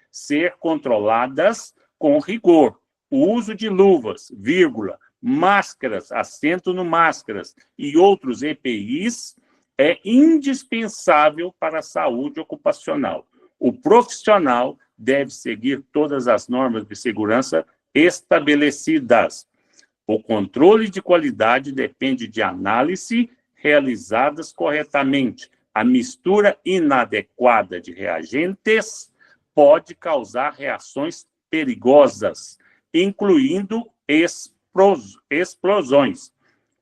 ser controladas com rigor. O uso de luvas, vírgula, máscaras, acento no máscaras e outros EPIs é indispensável para a saúde ocupacional. O profissional deve seguir todas as normas de segurança estabelecidas. O controle de qualidade depende de análise realizadas corretamente. A mistura inadequada de reagentes pode causar reações perigosas, incluindo explosões.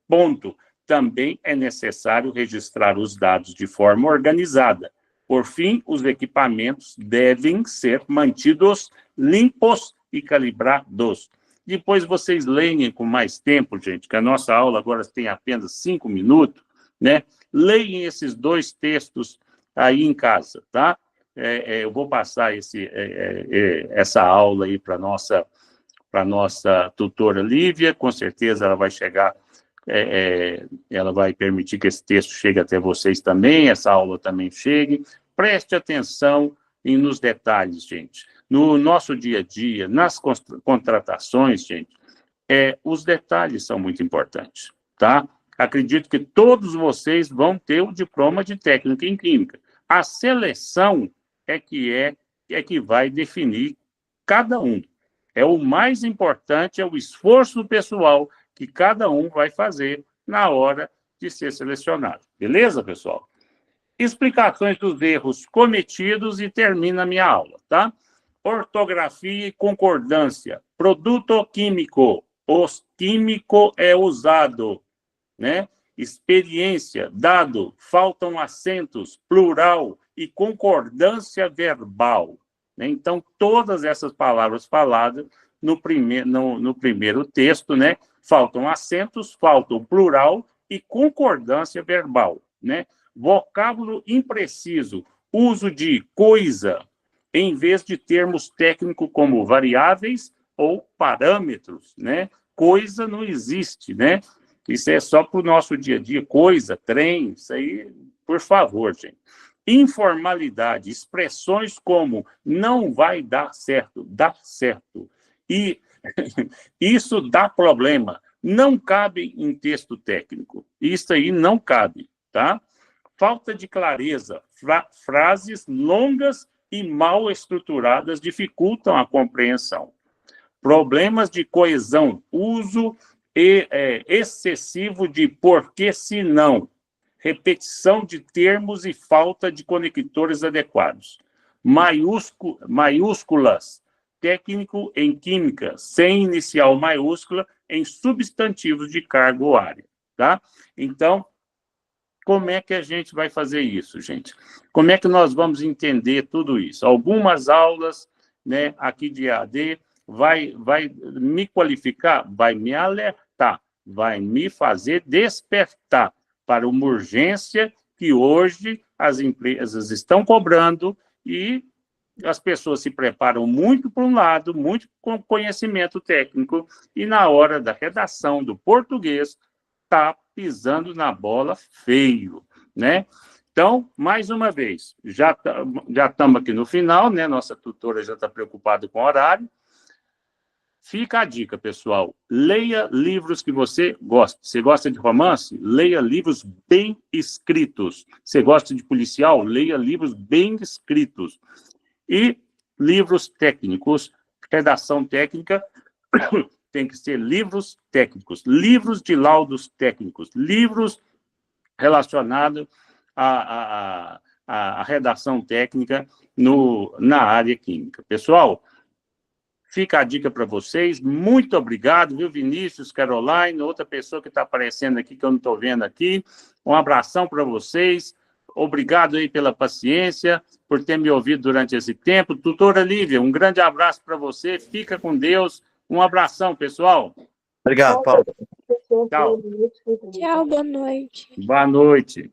Ponto. Também é necessário registrar os dados de forma organizada. Por fim, os equipamentos devem ser mantidos limpos e calibrados. Depois vocês leem com mais tempo, gente, que a nossa aula agora tem apenas 5 minutos, né? Leem esses 2 textos aí em casa, tá? Eu vou passar essa aula aí para a nossa tutora Lívia, com certeza ela vai chegar, ela vai permitir que esse texto chegue até vocês também, essa aula também chegue. Preste atenção nos detalhes, gente. No nosso dia a dia, nas contratações, gente, os detalhes são muito importantes, tá? Acredito que todos vocês vão ter o diploma de técnico em química. A seleção é que vai definir cada um. O mais importante é o esforço pessoal que cada um vai fazer na hora de ser selecionado. Beleza, pessoal? Explicações dos erros cometidos e termina a minha aula, tá? Ortografia e concordância. Produto químico. Os químico é usado, né? Experiência, dado, faltam acentos, plural e concordância verbal. Né? Então, todas essas palavras faladas no primeiro texto, né? Faltam acentos, faltam plural e concordância verbal, né? Vocábulo impreciso, uso de coisa, em vez de termos técnicos como variáveis ou parâmetros, né? Coisa não existe, né? Isso é só para o nosso dia a dia, coisa, trem, isso aí, por favor, gente. Informalidade, expressões como não vai dar certo, dá certo. E isso dá problema, não cabe em texto técnico. Isso aí não cabe, tá? Falta de clareza, frases longas e mal estruturadas dificultam a compreensão. Problemas de coesão, uso excessivo de porque se não, repetição de termos e falta de conectores adequados. Maiúsculas, técnico em química, sem inicial maiúscula em substantivos de cargo ou área, tá? Então, como é que a gente vai fazer isso, gente? Como é que nós vamos entender tudo isso? Algumas aulas, né, aqui de EAD, vai me qualificar, vai me alertar, vai me fazer despertar para uma urgência que hoje as empresas estão cobrando e as pessoas se preparam muito para um lado, muito com conhecimento técnico, e na hora da redação do português, está pisando na bola feio, né? Então, mais uma vez, já estamos aqui no final, né? Nossa tutora já está preocupada com o horário. Fica a dica, pessoal. Leia livros que você gosta. Você gosta de romance? Leia livros bem escritos. Você gosta de policial? Leia livros bem escritos. E livros técnicos, redação técnica, tem que ser livros técnicos, livros de laudos técnicos, livros relacionados à redação técnica na área química. Pessoal, fica a dica para vocês. Muito obrigado, viu, Vinícius, Caroline, outra pessoa que está aparecendo aqui, que eu não estou vendo aqui. Um abração para vocês. obrigado aí pela paciência, por ter me ouvido durante esse tempo. Doutora Lívia, um grande abraço para você, fica com Deus, um abração, pessoal. Obrigado, Paulo. Tchau. Tchau, boa noite. Boa noite.